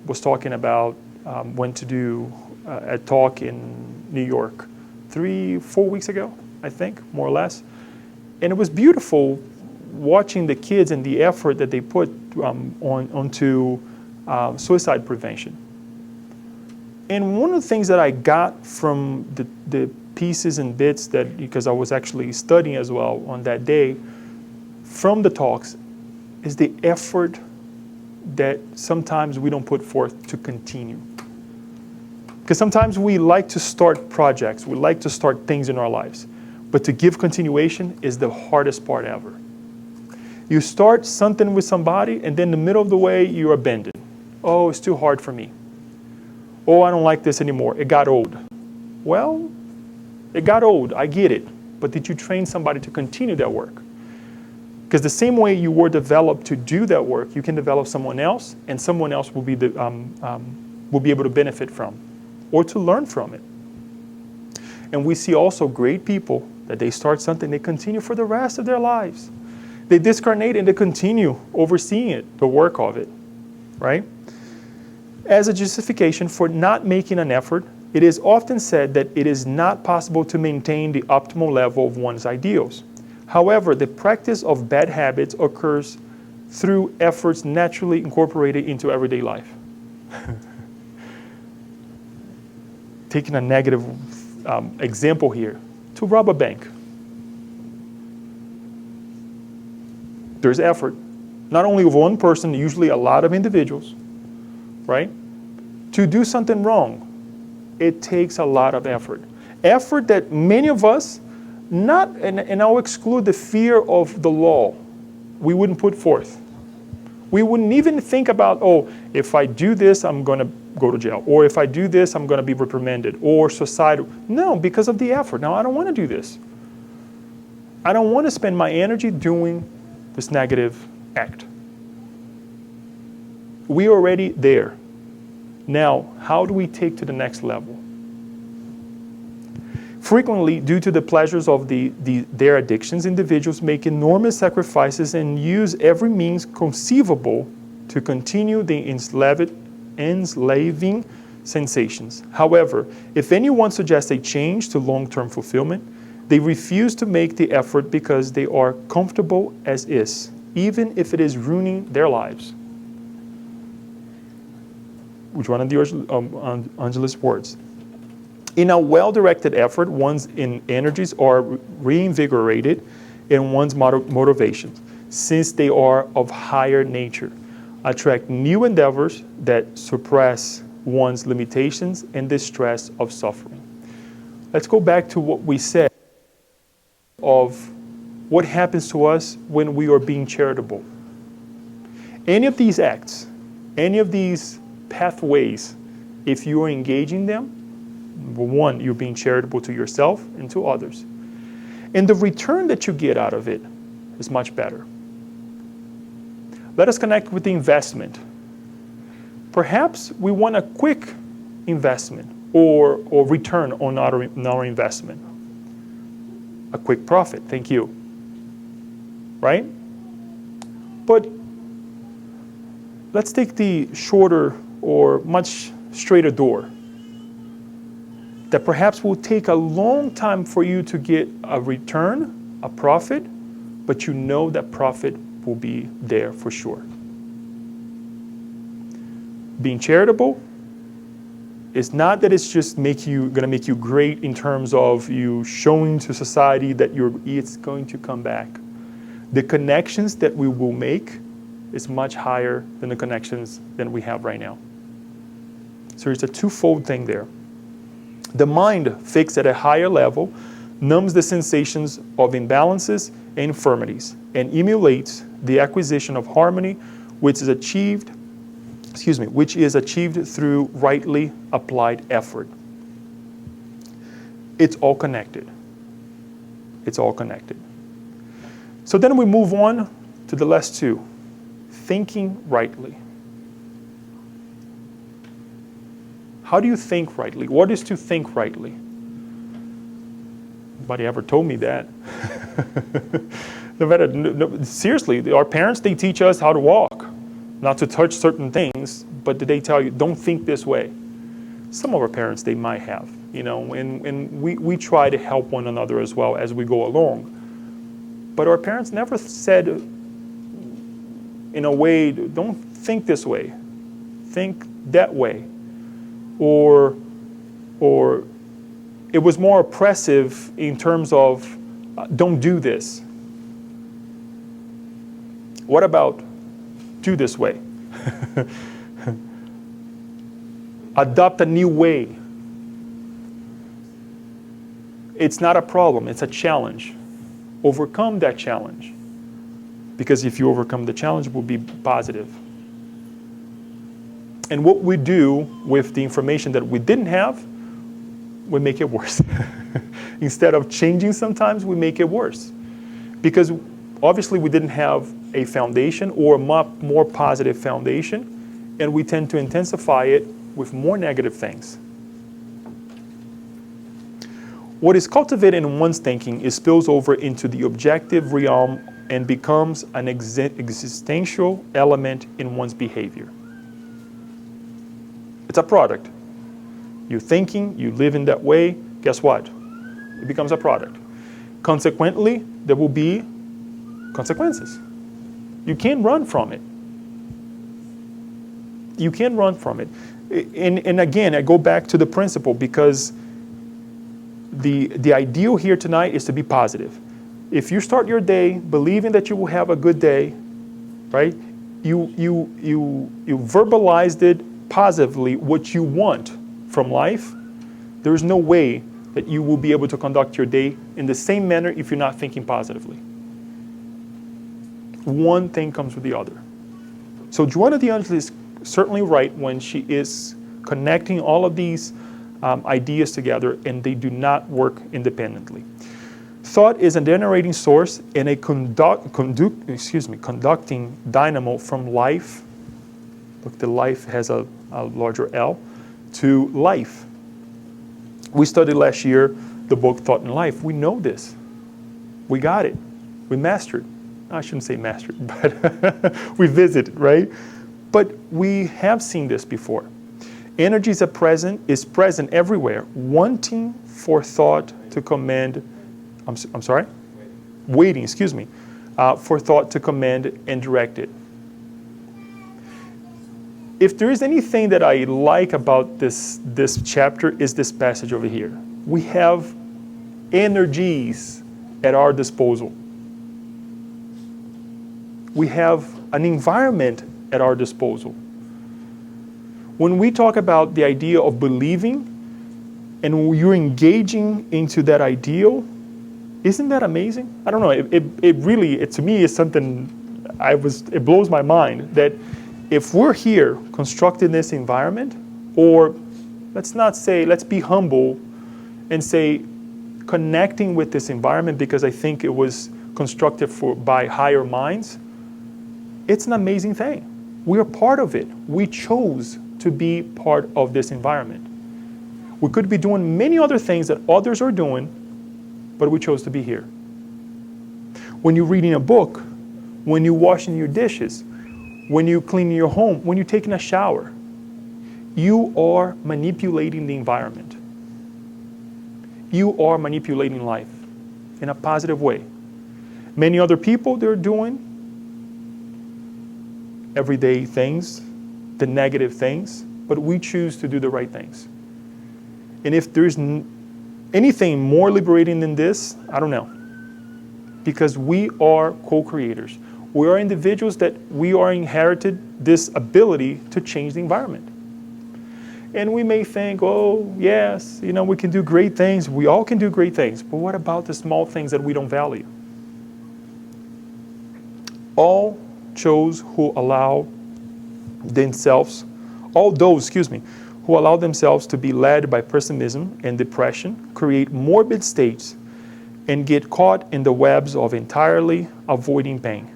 was talking about went to do a talk in New York 3-4 weeks ago, I think, more or less. And it was beautiful watching the kids and the effort that they put onto suicide prevention. And one of the things that I got from the pieces and bits that, because I was actually studying as well on that day, from the talks, is the effort that sometimes we don't put forth to continue. Because sometimes we like to start projects, we like to start things in our lives, but to give continuation is the hardest part ever. You start something with somebody, and then in the middle of the way, you abandon. Oh, it's too hard for me. Oh, I don't like this anymore. It got old. Well, it got old. I get it. But did you train somebody to continue that work? Because the same way you were developed to do that work, you can develop someone else, and someone else will be able to benefit from, or to learn from it. And we see also great people that they start something, they continue for the rest of their lives. They discarnate and they continue overseeing it, the work of it, right? As a justification for not making an effort, it is often said that it is not possible to maintain the optimal level of one's ideals. However, the practice of bad habits occurs through efforts naturally incorporated into everyday life. Taking a negative example here, to rob a bank. There's effort, not only of one person, usually a lot of individuals, right? To do something wrong, it takes a lot of effort. Effort that many of us, and I'll exclude the fear of the law, we wouldn't put forth. We wouldn't even think about, oh, if I do this, I'm going to go to jail. Or if I do this, I'm going to be reprimanded. Or society. No, because of the effort. Now, I don't want to do this. I don't want to spend my energy doing this negative act. We're already there. Now, how do we take to the next level? Frequently, due to the pleasures of their addictions, individuals make enormous sacrifices and use every means conceivable to continue the enslaving sensations. However, if anyone suggests a change to long-term fulfillment, they refuse to make the effort because they are comfortable as is, even if it is ruining their lives. Which one of the Angelus words? In a well-directed effort, one's energies are reinvigorated and one's motivations, since they are of higher nature, attract new endeavors that suppress one's limitations and the stress of suffering. Let's go back to what we said of what happens to us when we are being charitable. Any of these acts, any of these pathways, if you are engaging them, number one, you're being charitable to yourself and to others. And the return that you get out of it is much better. Let us connect with the investment. Perhaps we want a quick investment or return on our investment. A quick profit, thank you. Right? But let's take the shorter or much straighter door that perhaps will take a long time for you to get a return, a profit, but you know that profit will be there for sure. Being charitable is not that it's just going to make you great in terms of you showing to society that it's going to come back. The connections that we will make is much higher than the connections that we have right now. So it's a twofold thing there. The mind, fixed at a higher level, numbs the sensations of imbalances and infirmities and emulates the acquisition of harmony, which is achieved through rightly applied effort. It's all connected. It's all connected. So then we move on to the last two. Thinking rightly. How do you think rightly? What is to think rightly? Nobody ever told me that. Seriously, our parents, they teach us how to walk, not to touch certain things, but they tell you, don't think this way. Some of our parents, they might have, and we try to help one another as well as we go along. But our parents never said in a way, don't think this way, think that way. Or it was more oppressive in terms of don't do this. What about do this way? Adopt a new way. It's not a problem, it's a challenge. Overcome that challenge. Because if you overcome the challenge, it will be positive. And what we do with the information that we didn't have, we make it worse. Instead of changing sometimes, we make it worse. Because obviously we didn't have a foundation or a more positive foundation, and we tend to intensify it with more negative things. What is cultivated in one's thinking spills over into the objective realm and becomes an existential element in one's behavior. It's a product. You're thinking, you live in that way, guess what? It becomes a product. Consequently, there will be consequences. You can't run from it. You can't run from it. And again, I go back to the principle because the ideal here tonight is to be positive. If you start your day believing that you will have a good day, right? You verbalized it positively what you want from life. There's no way that you will be able to conduct your day in the same manner if you're not thinking positively. One thing comes with the other. So Joanna de Angelis is certainly right when she is connecting all of these ideas together, and they do not work independently. Thought is a generating source and a conducting dynamo from life Look, the life has a larger L, to life. We studied last year the book Thought and Life. We know this. We got it. We mastered. I shouldn't say mastered, but we visited, right? But we have seen this before. Energy is present everywhere, wanting for thought to command, I'm sorry? Waiting, excuse me, for thought to command and direct it. If there is anything that I like about this chapter, is this passage over here. We have energies at our disposal. We have an environment at our disposal. When we talk about the idea of believing and you're engaging into that ideal, isn't that amazing? I don't know, it really, to me, is something, it blows my mind that if we're here constructing this environment, or let's be humble and say connecting with this environment because I think it was constructed by higher minds, it's an amazing thing. We are part of it. We chose to be part of this environment. We could be doing many other things that others are doing, but we chose to be here. When you're reading a book, when you're washing your dishes, when you're cleaning your home, when you're taking a shower, you are manipulating the environment. You are manipulating life in a positive way. Many other people, they're doing everyday things, the negative things, but we choose to do the right things. And if there's anything more liberating than this, I don't know. Because we are co-creators. We are individuals that we are inherited this ability to change the environment. And we may think, oh, yes, we can do great things. We all can do great things. But what about the small things that we don't value? All those who allow themselves to be led by pessimism and depression, create morbid states, and get caught in the webs of entirely avoiding pain.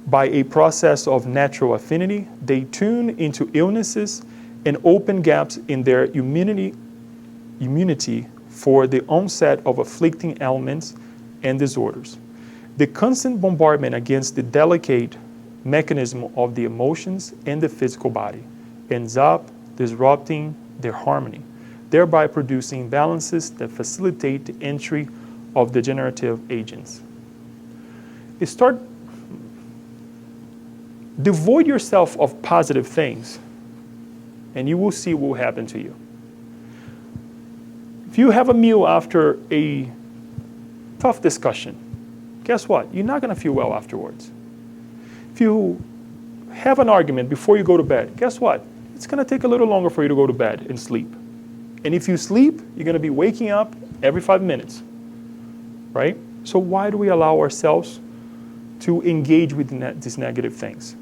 By a process of natural affinity, they tune into illnesses and open gaps in their immunity for the onset of afflicting ailments and disorders. The constant bombardment against the delicate mechanism of the emotions and the physical body ends up disrupting their harmony, thereby producing imbalances that facilitate the entry of degenerative agents. Devoid yourself of positive things, and you will see what will happen to you. If you have a meal after a tough discussion, guess what? You're not going to feel well afterwards. If you have an argument before you go to bed, guess what? It's going to take a little longer for you to go to bed and sleep. And if you sleep, you're going to be waking up every 5 minutes, right? So why do we allow ourselves to engage with these negative things?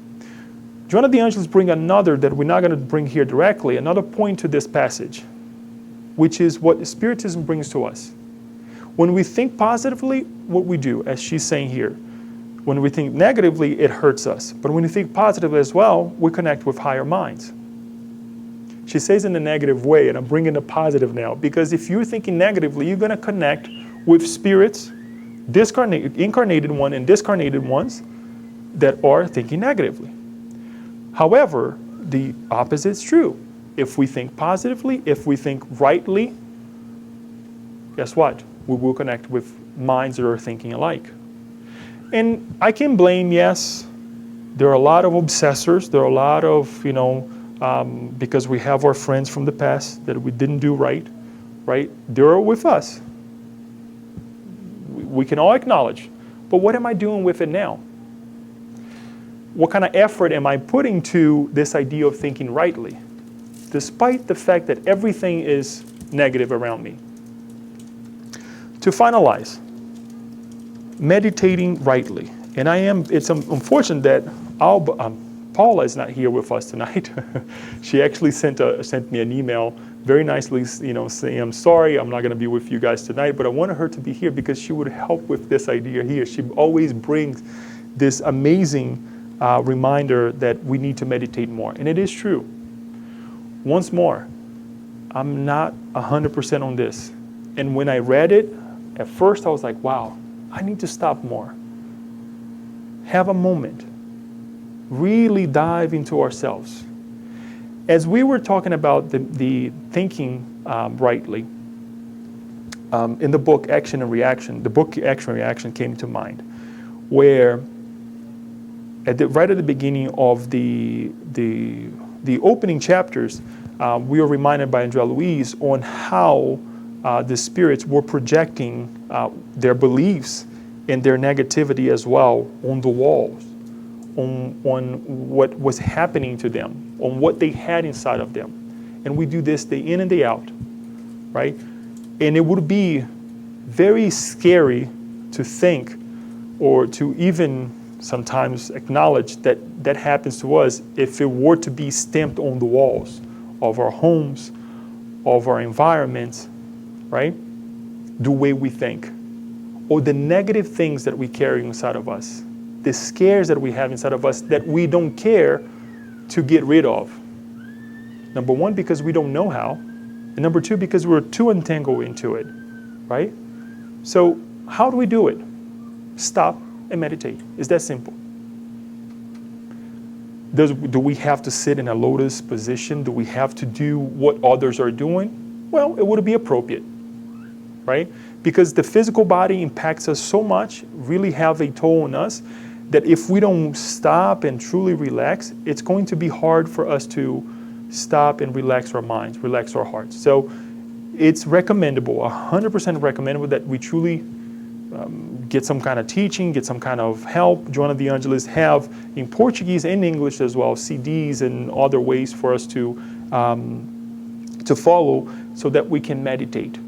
John of the Angeles bring another that we're not going to bring here directly, another point to this passage, which is what Spiritism brings to us. When we think positively, what we do, as she's saying here, when we think negatively, it hurts us. But when we think positively as well, we connect with higher minds. She says in a negative way, and I'm bringing the positive now, because if you're thinking negatively, you're going to connect with spirits, incarnated one and discarnated ones, that are thinking negatively. However, the opposite is true. If we think positively, if we think rightly, guess what? We will connect with minds that are thinking alike. And I can blame, yes, there are a lot of obsessors, there are a lot of, because we have our friends from the past that we didn't do right? They're with us. We can all acknowledge. But what am I doing with it now? What kind of effort am I putting to this idea of thinking rightly, despite the fact that everything is negative around me? To finalize, meditating rightly. And it's unfortunate that Paula is not here with us tonight. She actually sent me an email very nicely, saying, I'm sorry, I'm not going to be with you guys tonight, but I wanted her to be here because she would help with this idea here. She always brings this amazing reminder that we need to meditate more. And it is true. Once more, I'm not 100% on this. And when I read it, at first I was like, wow, I need to stop more. Have a moment. Really dive into ourselves. As we were talking about the thinking rightly, in the book Action and Reaction, the book Action and Reaction came to mind, where right at the beginning of the opening chapters, we were reminded by Andrea Louise on how the spirits were projecting their beliefs and their negativity as well on the walls, on what was happening to them, on what they had inside of them. And we do this day in and day out, right? And it would be very scary to think or to even sometimes acknowledge that that happens to us if it were to be stamped on the walls of our homes, of our environments, right? The way we think, or the negative things that we carry inside of us, the scares that we have inside of us that we don't care to get rid of. Number one, because we don't know how, and number two, because we're too entangled into it, right? So how do we do it? Stop and meditate. It's that simple. Do we have to sit in a lotus position? Do we have to do what others are doing? Well, it would be appropriate, right? Because the physical body impacts us so much, really have a toll on us, that if we don't stop and truly relax, it's going to be hard for us to stop and relax our minds, relax our hearts. So it's recommendable, 100% recommendable, that we truly get some kind of teaching, get some kind of help. Joana de Angelis have, in Portuguese and English as well, CDs and other ways for us to follow so that we can meditate.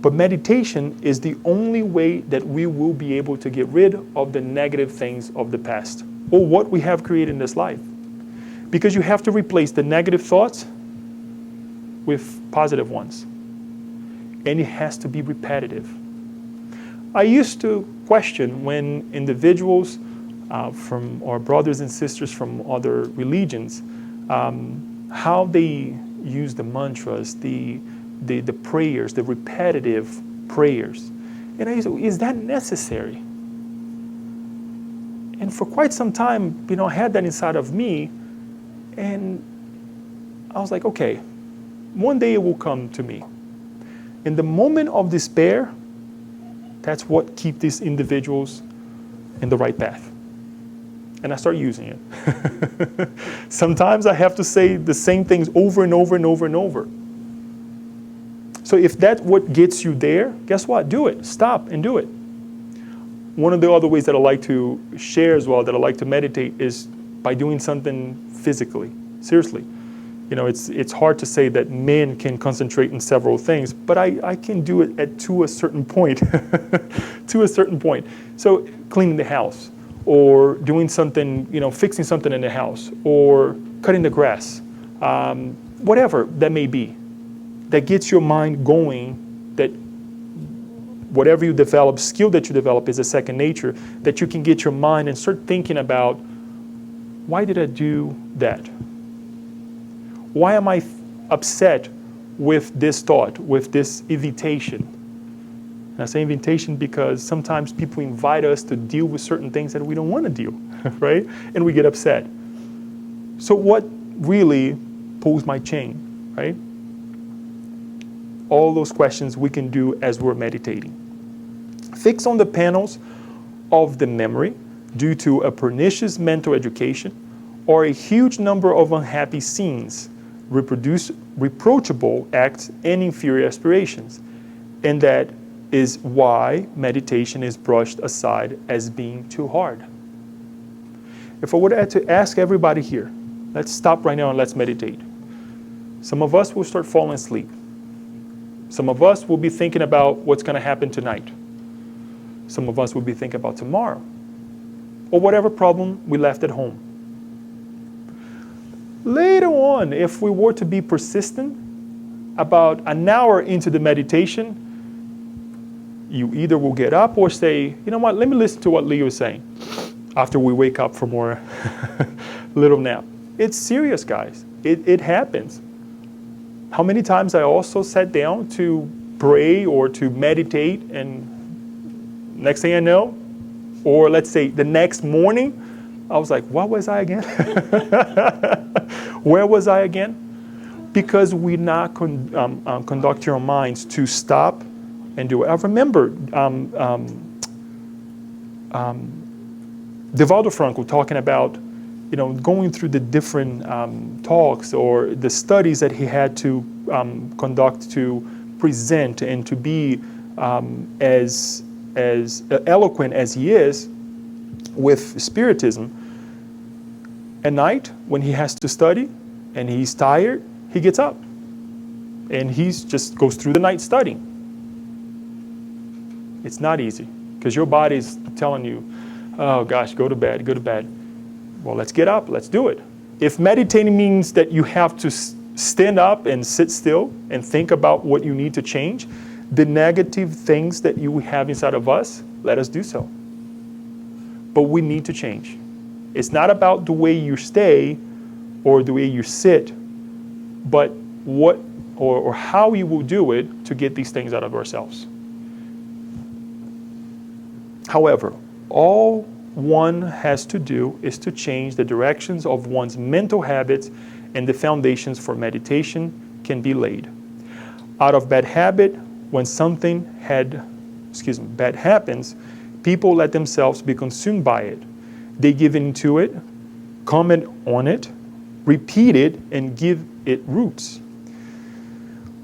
But meditation is the only way that we will be able to get rid of the negative things of the past, or what we have created in this life. Because you have to replace the negative thoughts with positive ones. And it has to be repetitive. I used to question when individuals from our brothers and sisters from other religions, how they use the mantras, the prayers, the repetitive prayers. And I used to, is that necessary? And for quite some time, I had that inside of me, and I was like, okay, one day it will come to me. In the moment of despair, that's what keeps these individuals in the right path. And I start using it. Sometimes I have to say the same things over and over and over and over. So if that's what gets you there, guess what? Do it. Stop and do it. One of the other ways that I like to share as well, that I like to meditate, is by doing something physically. Seriously. It's hard to say that men can concentrate in several things, but I can do it to a certain point. To a certain point. So cleaning the house, or doing something, fixing something in the house, or cutting the grass, whatever that may be, that gets your mind going, that whatever you develop, skill that you develop is a second nature, that you can get your mind and start thinking about, why did I do that? Why am I upset with this thought, with this invitation? And I say invitation because sometimes people invite us to deal with certain things that we don't want to deal, right? And we get upset. So what really pulls my chain, right? All those questions we can do as we're meditating. Fix on the panels of the memory due to a pernicious mental education or a huge number of unhappy scenes, reproduce reproachable acts and inferior aspirations. And that is why meditation is brushed aside as being too hard. If I were to ask everybody here, let's stop right now and let's meditate. Some of us will start falling asleep. Some of us will be thinking about what's going to happen tonight. Some of us will be thinking about tomorrow, or whatever problem we left at home. Later on, if we were to be persistent, about an hour into the meditation, you either will get up or say, you know what, let me listen to what Leo is saying. after we wake up from our little nap. It's serious, guys. It happens. How many times I also sat down to pray or to meditate, and next thing I know, or let's say the next morning, I was like, what was I again? Where was I again? Because we not conducting our minds to stop and do it. I remember Divaldo Franco talking about, going through the different talks or the studies that he had to conduct to present and to be as eloquent as he is with Spiritism. At night, when he has to study and he's tired, he gets up and he just goes through the night studying. It's not easy because your body's telling you, oh gosh, go to bed, go to bed. Well, let's get up, let's do it. If meditating means that you have to stand up and sit still and think about what you need to change, the negative things that you have inside of us, let us do so. But we need to change. It's not about the way you stay or the way you sit, but what or how you will do it to get these things out of ourselves. However, all one has to do is to change the directions of one's mental habits, and the foundations for meditation can be laid. Out of bad habit, when something bad happens, people let themselves be consumed by it. They give into it, comment on it, repeat it, and give it roots.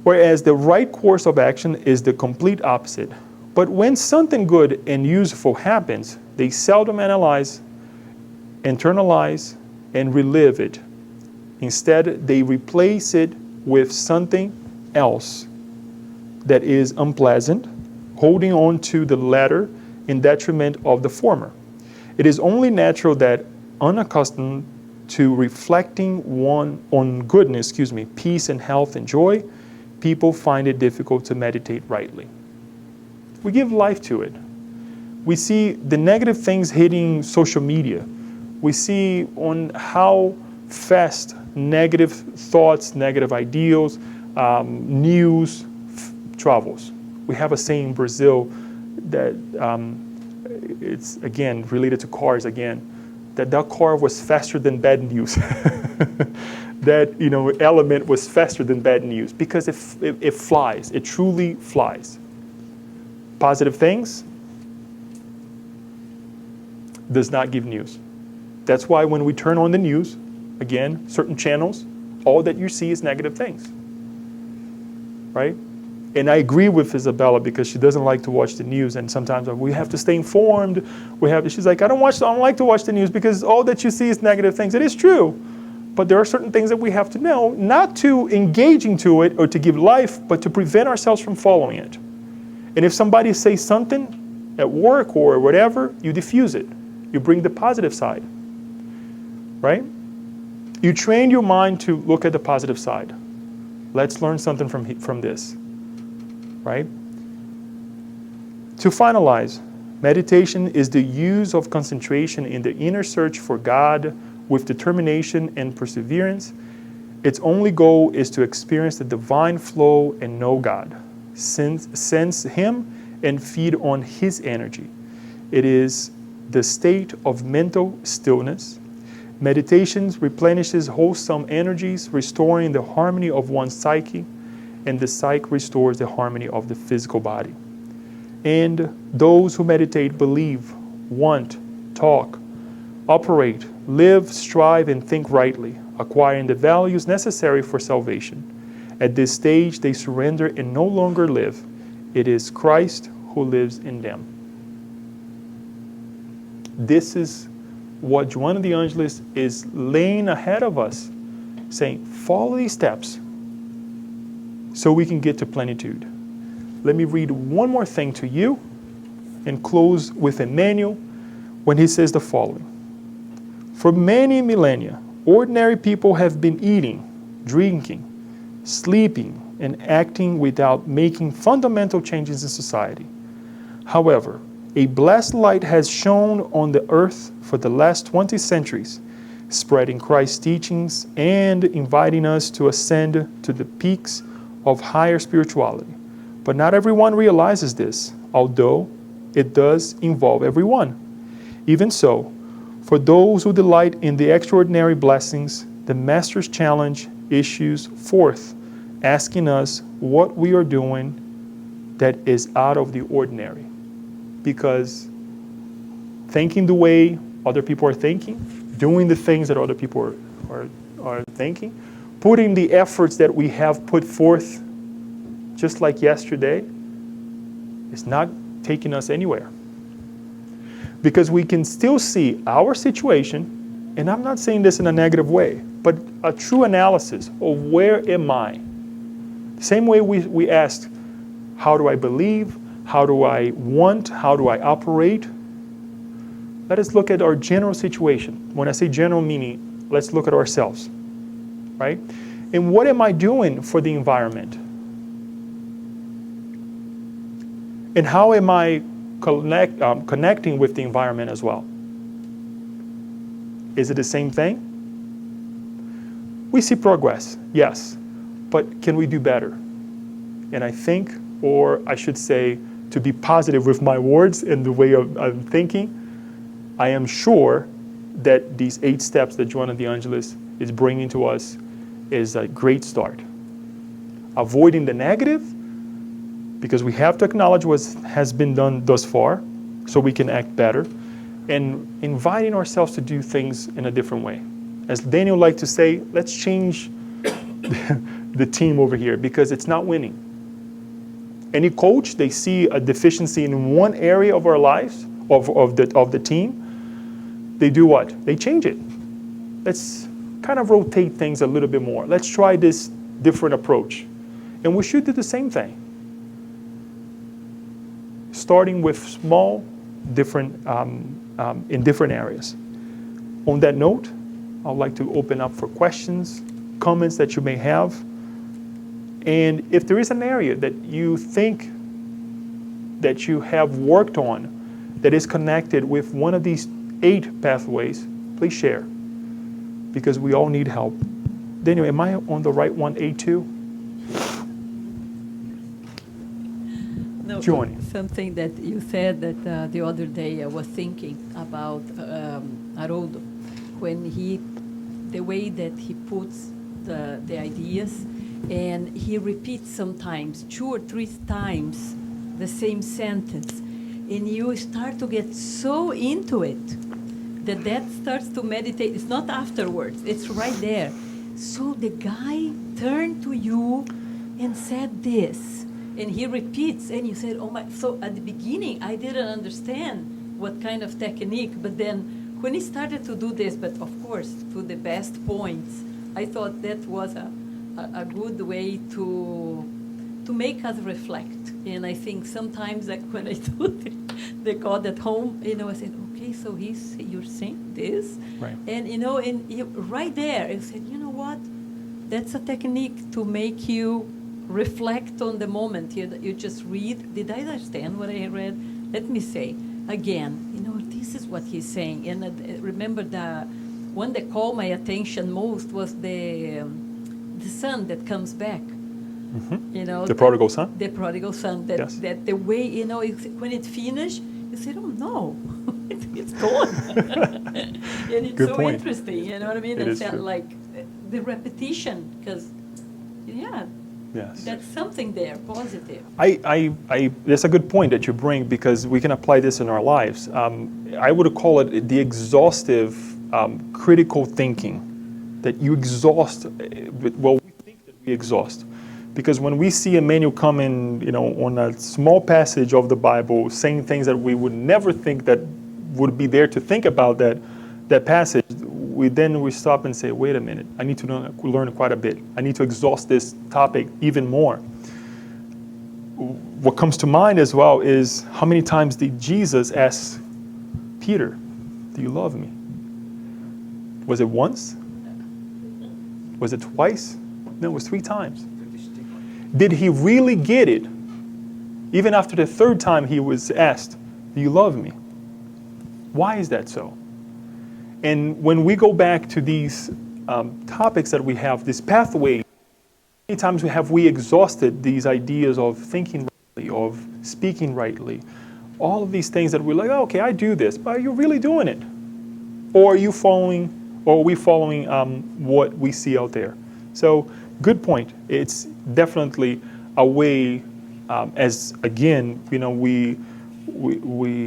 Whereas the right course of action is the complete opposite. But when something good and useful happens, they seldom analyze, internalize, and relive it. Instead, they replace it with something else that is unpleasant, holding on to the latter in detriment of the former. It is only natural that, unaccustomed to reflecting on goodness, peace and health and joy, people find it difficult to meditate rightly. We give life to it. We see the negative things hitting social media. We see on how fast negative thoughts, negative ideals, news travels. We have a saying in Brazil that it's again related to cars again, that car was faster than bad news. That element was faster than bad news because it flies. It truly flies. Positive things does not give news. That's why when we turn on the news, again, certain channels, all that you see is negative things, right? And I agree with Isabella because she doesn't like to watch the news, and sometimes we have to stay informed. She's like, I don't like to watch the news because all that you see is negative things. It is true, but there are certain things that we have to know, not to engage into it or to give life, but to prevent ourselves from following it. And if somebody says something at work or whatever, you diffuse it. You bring the positive side, right? You train your mind to look at the positive side. Let's learn something from this, right? To finalize, meditation is the use of concentration in the inner search for God with determination and perseverance. Its only goal is to experience the divine flow and know God, sense Him, and feed on His energy. It is the state of mental stillness. Meditation replenishes wholesome energies, restoring the harmony of one's psyche, and the psyche restores the harmony of the physical body. And those who meditate believe, want, talk, operate, live, strive, and think rightly, acquiring the values necessary for salvation. At this stage, they surrender and no longer live. It is Christ who lives in them. This is what Joana de Angelis is laying ahead of us, saying, follow these steps so we can get to plenitude. Let me read one more thing to you and close with Emmanuel when he says the following. For many millennia, ordinary people have been eating, drinking, sleeping, and acting without making fundamental changes in society. However, A blessed light has shone on the earth for the last 20 centuries, spreading Christ's teachings and inviting us to ascend to the peaks of higher spirituality. But not everyone realizes this, although it does involve everyone. Even so, for those who delight in the extraordinary blessings, the Master's challenge issues forth, asking us what we are doing that is out of the ordinary. Because thinking the way other people are thinking, doing the things that other people are thinking, putting the efforts that we have put forth just like yesterday, is not taking us anywhere. Because we can still see our situation, and I'm not saying this in a negative way, but a true analysis of where am I? Same way we asked, how do I believe? How do I want? How do I operate? Let us look at our general situation. When I say general meaning, let's look at ourselves, right? And what am I doing for the environment? And how am I connecting with the environment as well? Is it the same thing? We see progress, yes, but can we do better? And I think, or I should say, to be positive with my words and the way I'm thinking, I am sure that these 8 steps that Joanna de Angelis is bringing to us is a great start. Avoiding the negative, because we have to acknowledge what has been done thus far, so we can act better, and inviting ourselves to do things in a different way. As Daniel liked to say, let's change the team over here, because it's not winning. Any coach, they see a deficiency in one area of our lives, of the team, they do what? They change it. Let's kind of rotate things a little bit more. Let's try this different approach. And we should do the same thing. Starting with small, different, in different areas. On that note, I'd like to open up for questions, comments that you may have. And if there is an area that you think that you have worked on that is connected with one of these 8 pathways, please share, because we all need help. Daniel, am I on the right one, A2? No, Join. something that you said that the other day I was thinking about Haroldo, when the way that he puts the ideas, and he repeats sometimes 2 or 3 times the same sentence, and you start to get so into it that starts to meditate. It's not afterwards, it's right there. So the guy turned to you and said this, and he repeats, and you said, oh my. So at the beginning I didn't understand what kind of technique, but then when he started to do this, but of course to the best points, I thought that was a good way to make us reflect. And I think sometimes, like when I do the God at home, I said, okay, so you're saying this, right? And right there, I said, you know what? That's a technique to make you reflect on the moment. You just read. Did I understand what I read? Let me say again. This is what he's saying. And remember, the one that called my attention most was the son that comes back. Mm-hmm. The prodigal son? The prodigal son. That the way, when it finished, you said, oh no, it's gone. And it's Good so point. Interesting, you know what I mean? It That's is like the repetition, because, yes, that's something there, positive. That's a good point that you bring, because we can apply this in our lives. I would call it the exhaustive critical thinking, that you exhaust, we think that we exhaust. Because when we see Emmanuel come in, on a small passage of the Bible, saying things that we would never think that would be there to think about that passage, we stop and say, wait a minute, I need to learn quite a bit. I need to exhaust this topic even more. What comes to mind as well is, how many times did Jesus ask Peter, do you love me? Was it once? Was it twice? No, it was 3 times. Did he really get it? Even after the 3rd time he was asked, Do you love me? Why is that so? And when we go back to these topics that we have, this pathway, many times we exhausted these ideas of thinking rightly, of speaking rightly, all of these things that we're like, oh, okay, I do this, but are you really doing it? Or are you following, or are we following what we see out there? So, good point. It's definitely a way, as again, we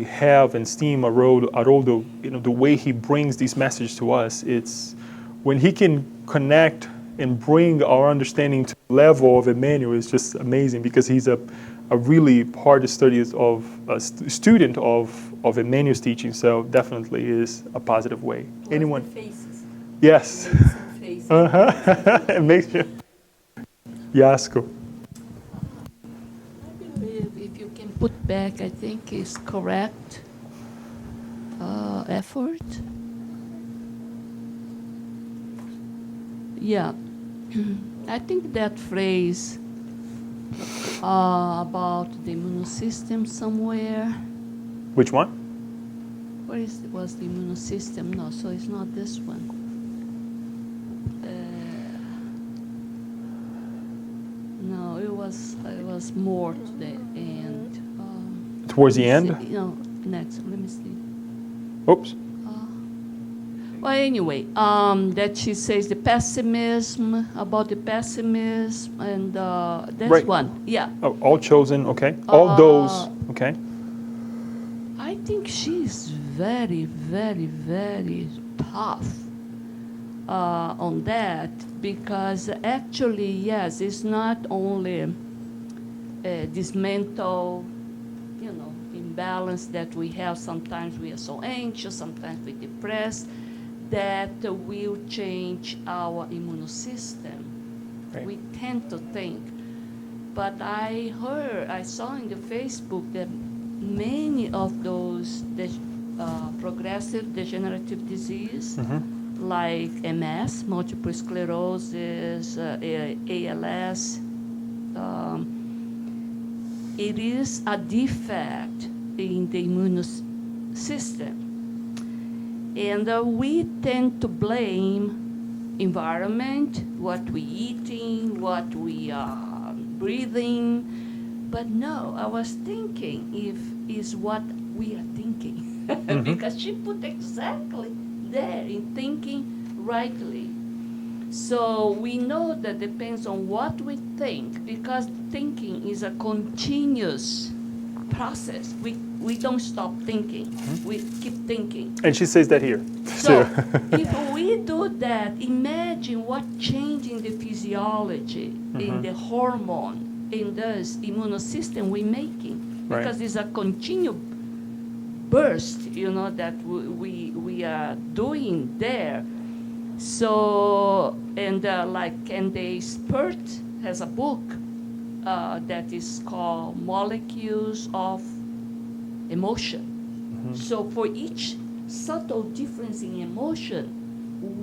have and esteem Haroldo, the way he brings these messages to us. It's when he can connect and bring our understanding to the level of Emmanuel is just amazing, because he's a really hard study of a student of Emmanuel's teaching. So definitely is a positive way. Plus Anyone? the faces. Yes. Amazing faces. It makes you. Yasko. I believe if you can put back, I think is correct effort. Yeah, I think that phrase about the immune system somewhere. Which one? Where was the immune system? No, so it's not this one. No, it was more to the end. Towards the end? No, next. Let me see. Oops. Well, anyway, that she says the pessimism, about the pessimism, and that's Right. one. Yeah. Oh, all chosen, okay. All those, okay. I think she's very, very, very tough on that, because actually, yes, it's not only this mental, imbalance that we have. Sometimes we are so anxious, sometimes we're depressed, that will change our immune system. Right. We tend to think. But I saw in the Facebook that many of those progressive degenerative disease, like MS, multiple sclerosis, ALS, it is a defect in the immune system. And we tend to blame environment, what we eating, what we are breathing. But no, I was thinking if is what we are thinking. Because she put exactly there in thinking rightly. So we know that depends on what we think, because thinking is a continuous process. We don't stop thinking. We keep thinking. And she says that here. So if we do that, imagine what change in the physiology, in the hormone, in this immune system we're making. Right. Because it's a continued burst, that we are doing there. So, and like Candace Pert has a book that is called Molecules of Emotion. So for each subtle difference in emotion,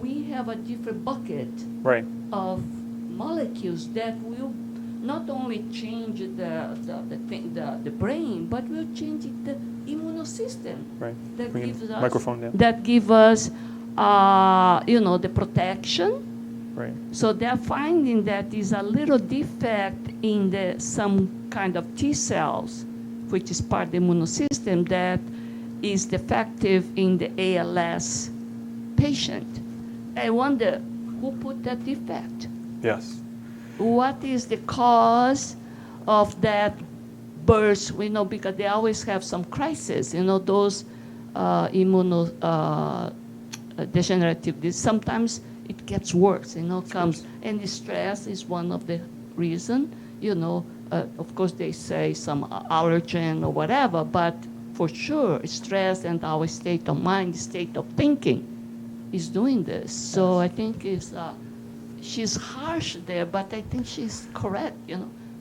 we have a different bucket Right. of molecules that will not only change the brain, but will change the immune system. Right. That Bring gives the us microphone down. that give us the protection. Right. So they're finding that is a little defect in some kind of T cells, which is part of the immune system, that is defective in the ALS patient. I wonder who put that defect. Yes. What is the cause of that burst? We know because they always have some crisis. Those immunodegenerative disease. Sometimes it gets worse. Comes, and the stress is one of the reason. Of course they say some allergen or whatever, but for sure stress and our state of mind, state of thinking, is doing this. So I think she's harsh there, but I think she's correct.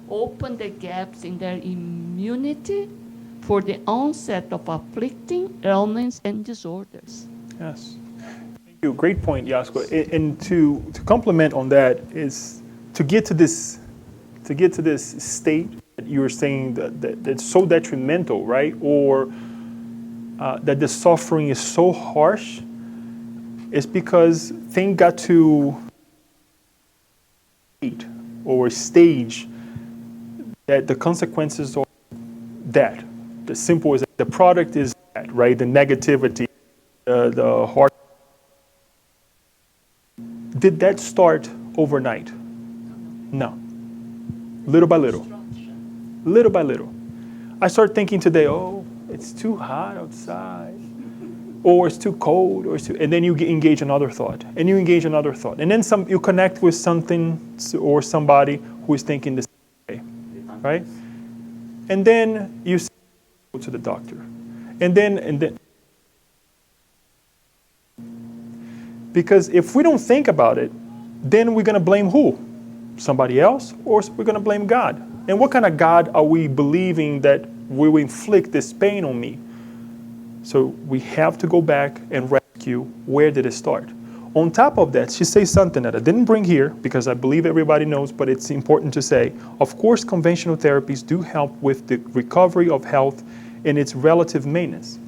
Open the gaps in their immunity for the onset of afflicting ailments and disorders. Yes. Thank you. Great point, Yasko. And to complement on that is to get to this state that you were saying that's so detrimental, right? Or that the suffering is so harsh is because things got to or stage that the consequences are that. The simple is the product is that, right? The negativity, the hard. Did that start overnight? No. Little by little. Little by little. I start thinking today, oh, it's too hot outside. Or it's too cold, and then you engage another thought, and you engage another thought. And then you connect with something or somebody who is thinking the same way, right? And then you go to the doctor. And then. Because if we don't think about it, then we're going to blame who? Somebody else, or we're going to blame God. And what kind of God are we believing that will inflict this pain on me? So we have to go back and rescue, where did it start? On top of that, she says something that I didn't bring here because I believe everybody knows, but it's important to say. Of course, conventional therapies do help with the recovery of health and its relative maintenance.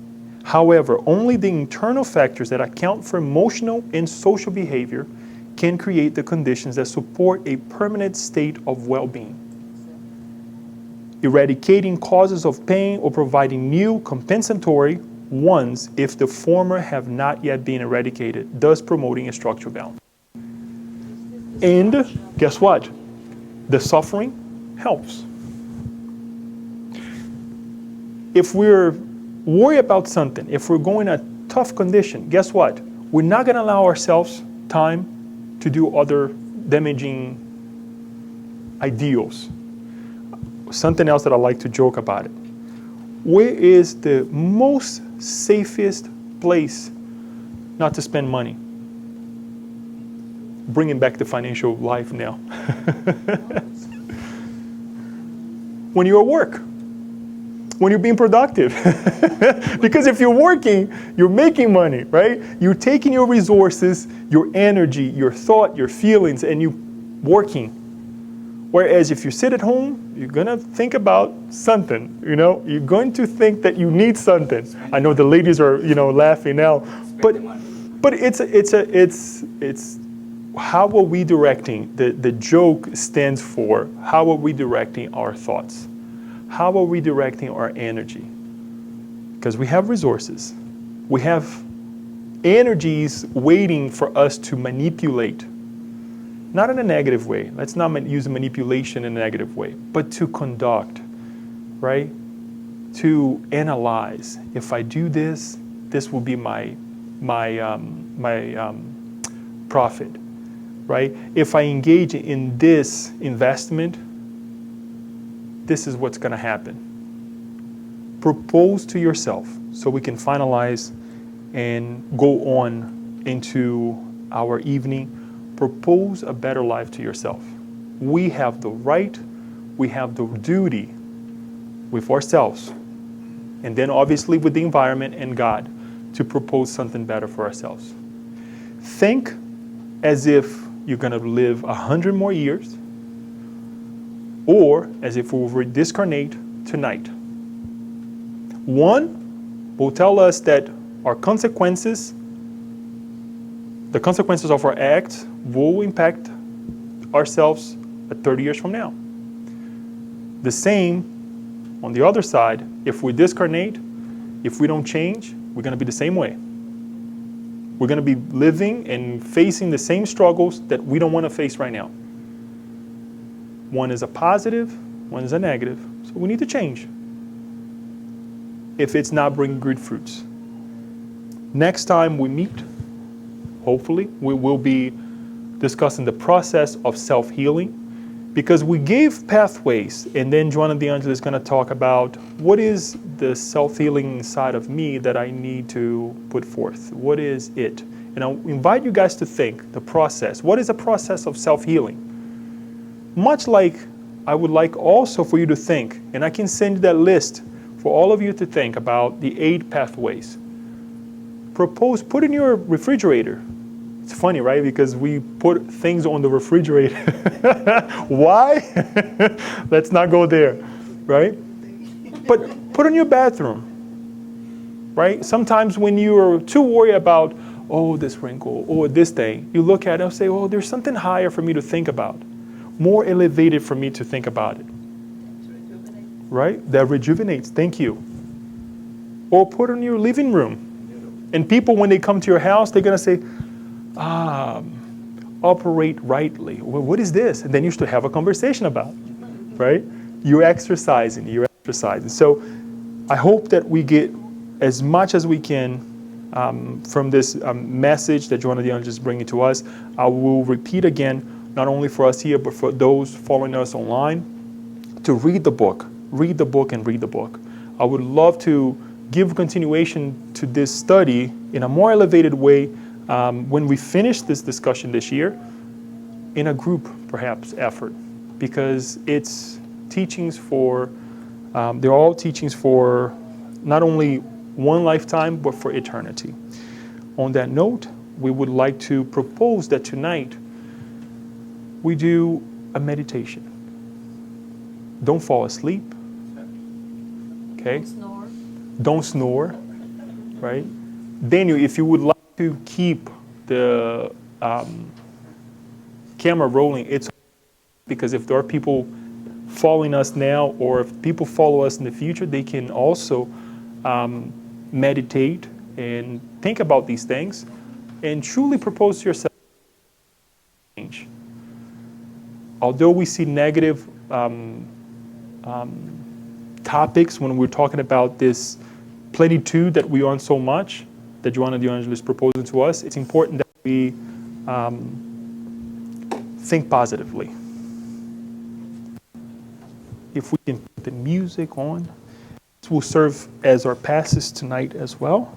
However, only the internal factors that account for emotional and social behavior can create the conditions that support a permanent state of well-being. Eradicating causes of pain or providing new compensatory ones if the former have not yet been eradicated, thus promoting a structural balance. And guess what? The suffering helps. If we're worried about something, if we're going a tough condition, guess what? We're not going to allow ourselves time to do other damaging ideals. Something else that I like to joke about it. Where is the most safest place not to spend money? Bringing back the financial life now. When you're at work. When you're being productive. Because if you're working, you're making money, right? You're taking your resources, your energy, your thought, your feelings, and you're working. Whereas if you sit at home, you're going to think about something, You're going to think that you need something. I know the ladies are, laughing now. But it's how are we directing? The joke stands for how are we directing our thoughts? How are we directing our energy? Because we have resources. We have energies waiting for us to manipulate. Not in a negative way. Let's not use manipulation in a negative way, but to conduct, right? To analyze. If I do this, this will be my profit, right? If I engage in this investment, this is what's going to happen. Propose to yourself so we can finalize and go on into our evening. Propose a better life to yourself. We have the right, we have the duty with ourselves, and then obviously with the environment and God, to propose something better for ourselves. Think as if you're going to live 100 more years, or as if we will discarnate tonight. One will tell us that our consequences, the consequences of our acts, will impact ourselves at 30 years from now. The same, on the other side, if we discarnate, if we don't change, we're going to be the same way. We're going to be living and facing the same struggles that we don't want to face right now. One is a positive, one is a negative. So we need to change if it's not bringing good fruits. Next time we meet, hopefully, we will be discussing the process of self-healing, because we gave pathways, and then Joanna DeAngelo is going to talk about what is the self-healing side of me that I need to put forth. What is it? And I'll invite you guys to think the process. What is the process of self-healing? Much like I would like also for you to think, and I can send you that list for all of you to think about the 8 pathways. Put in your refrigerator. It's funny, right? Because we put things on the refrigerator. Why? Let's not go there, right? But put in your bathroom. right? Sometimes when you're too worried about, oh, this wrinkle or this thing, you look at it and say, oh, there's something higher for me to think about, more elevated for me to think about it, right? That rejuvenates. Thank you. Or put it in your living room. And people, when they come to your house, they're going to say, operate rightly. Well, what is this? And then you should have a conversation about it, right? You're exercising. So I hope that we get as much as we can from this message that Joanna DeAngelo is bringing to us. I will repeat again, not only for us here, but for those following us online, to read the book and read the book. I would love to give continuation to this study in a more elevated way when we finish this discussion this year, in a group, perhaps, effort, because it's teachings for, they're all teachings for not only one lifetime, but for eternity. On that note, we would like to propose that tonight we do a meditation. Don't fall asleep, okay? Don't snore, right? Daniel, if you would like to keep the camera rolling, it's because if there are people following us now, or if people follow us in the future, they can also meditate and think about these things and truly propose to yourself change. Although we see negative topics when we're talking about this plenitude that we want so much, that Joanna DeAngelo is proposing to us, it's important that we think positively. If we can put the music on, this will serve as our passes tonight as well.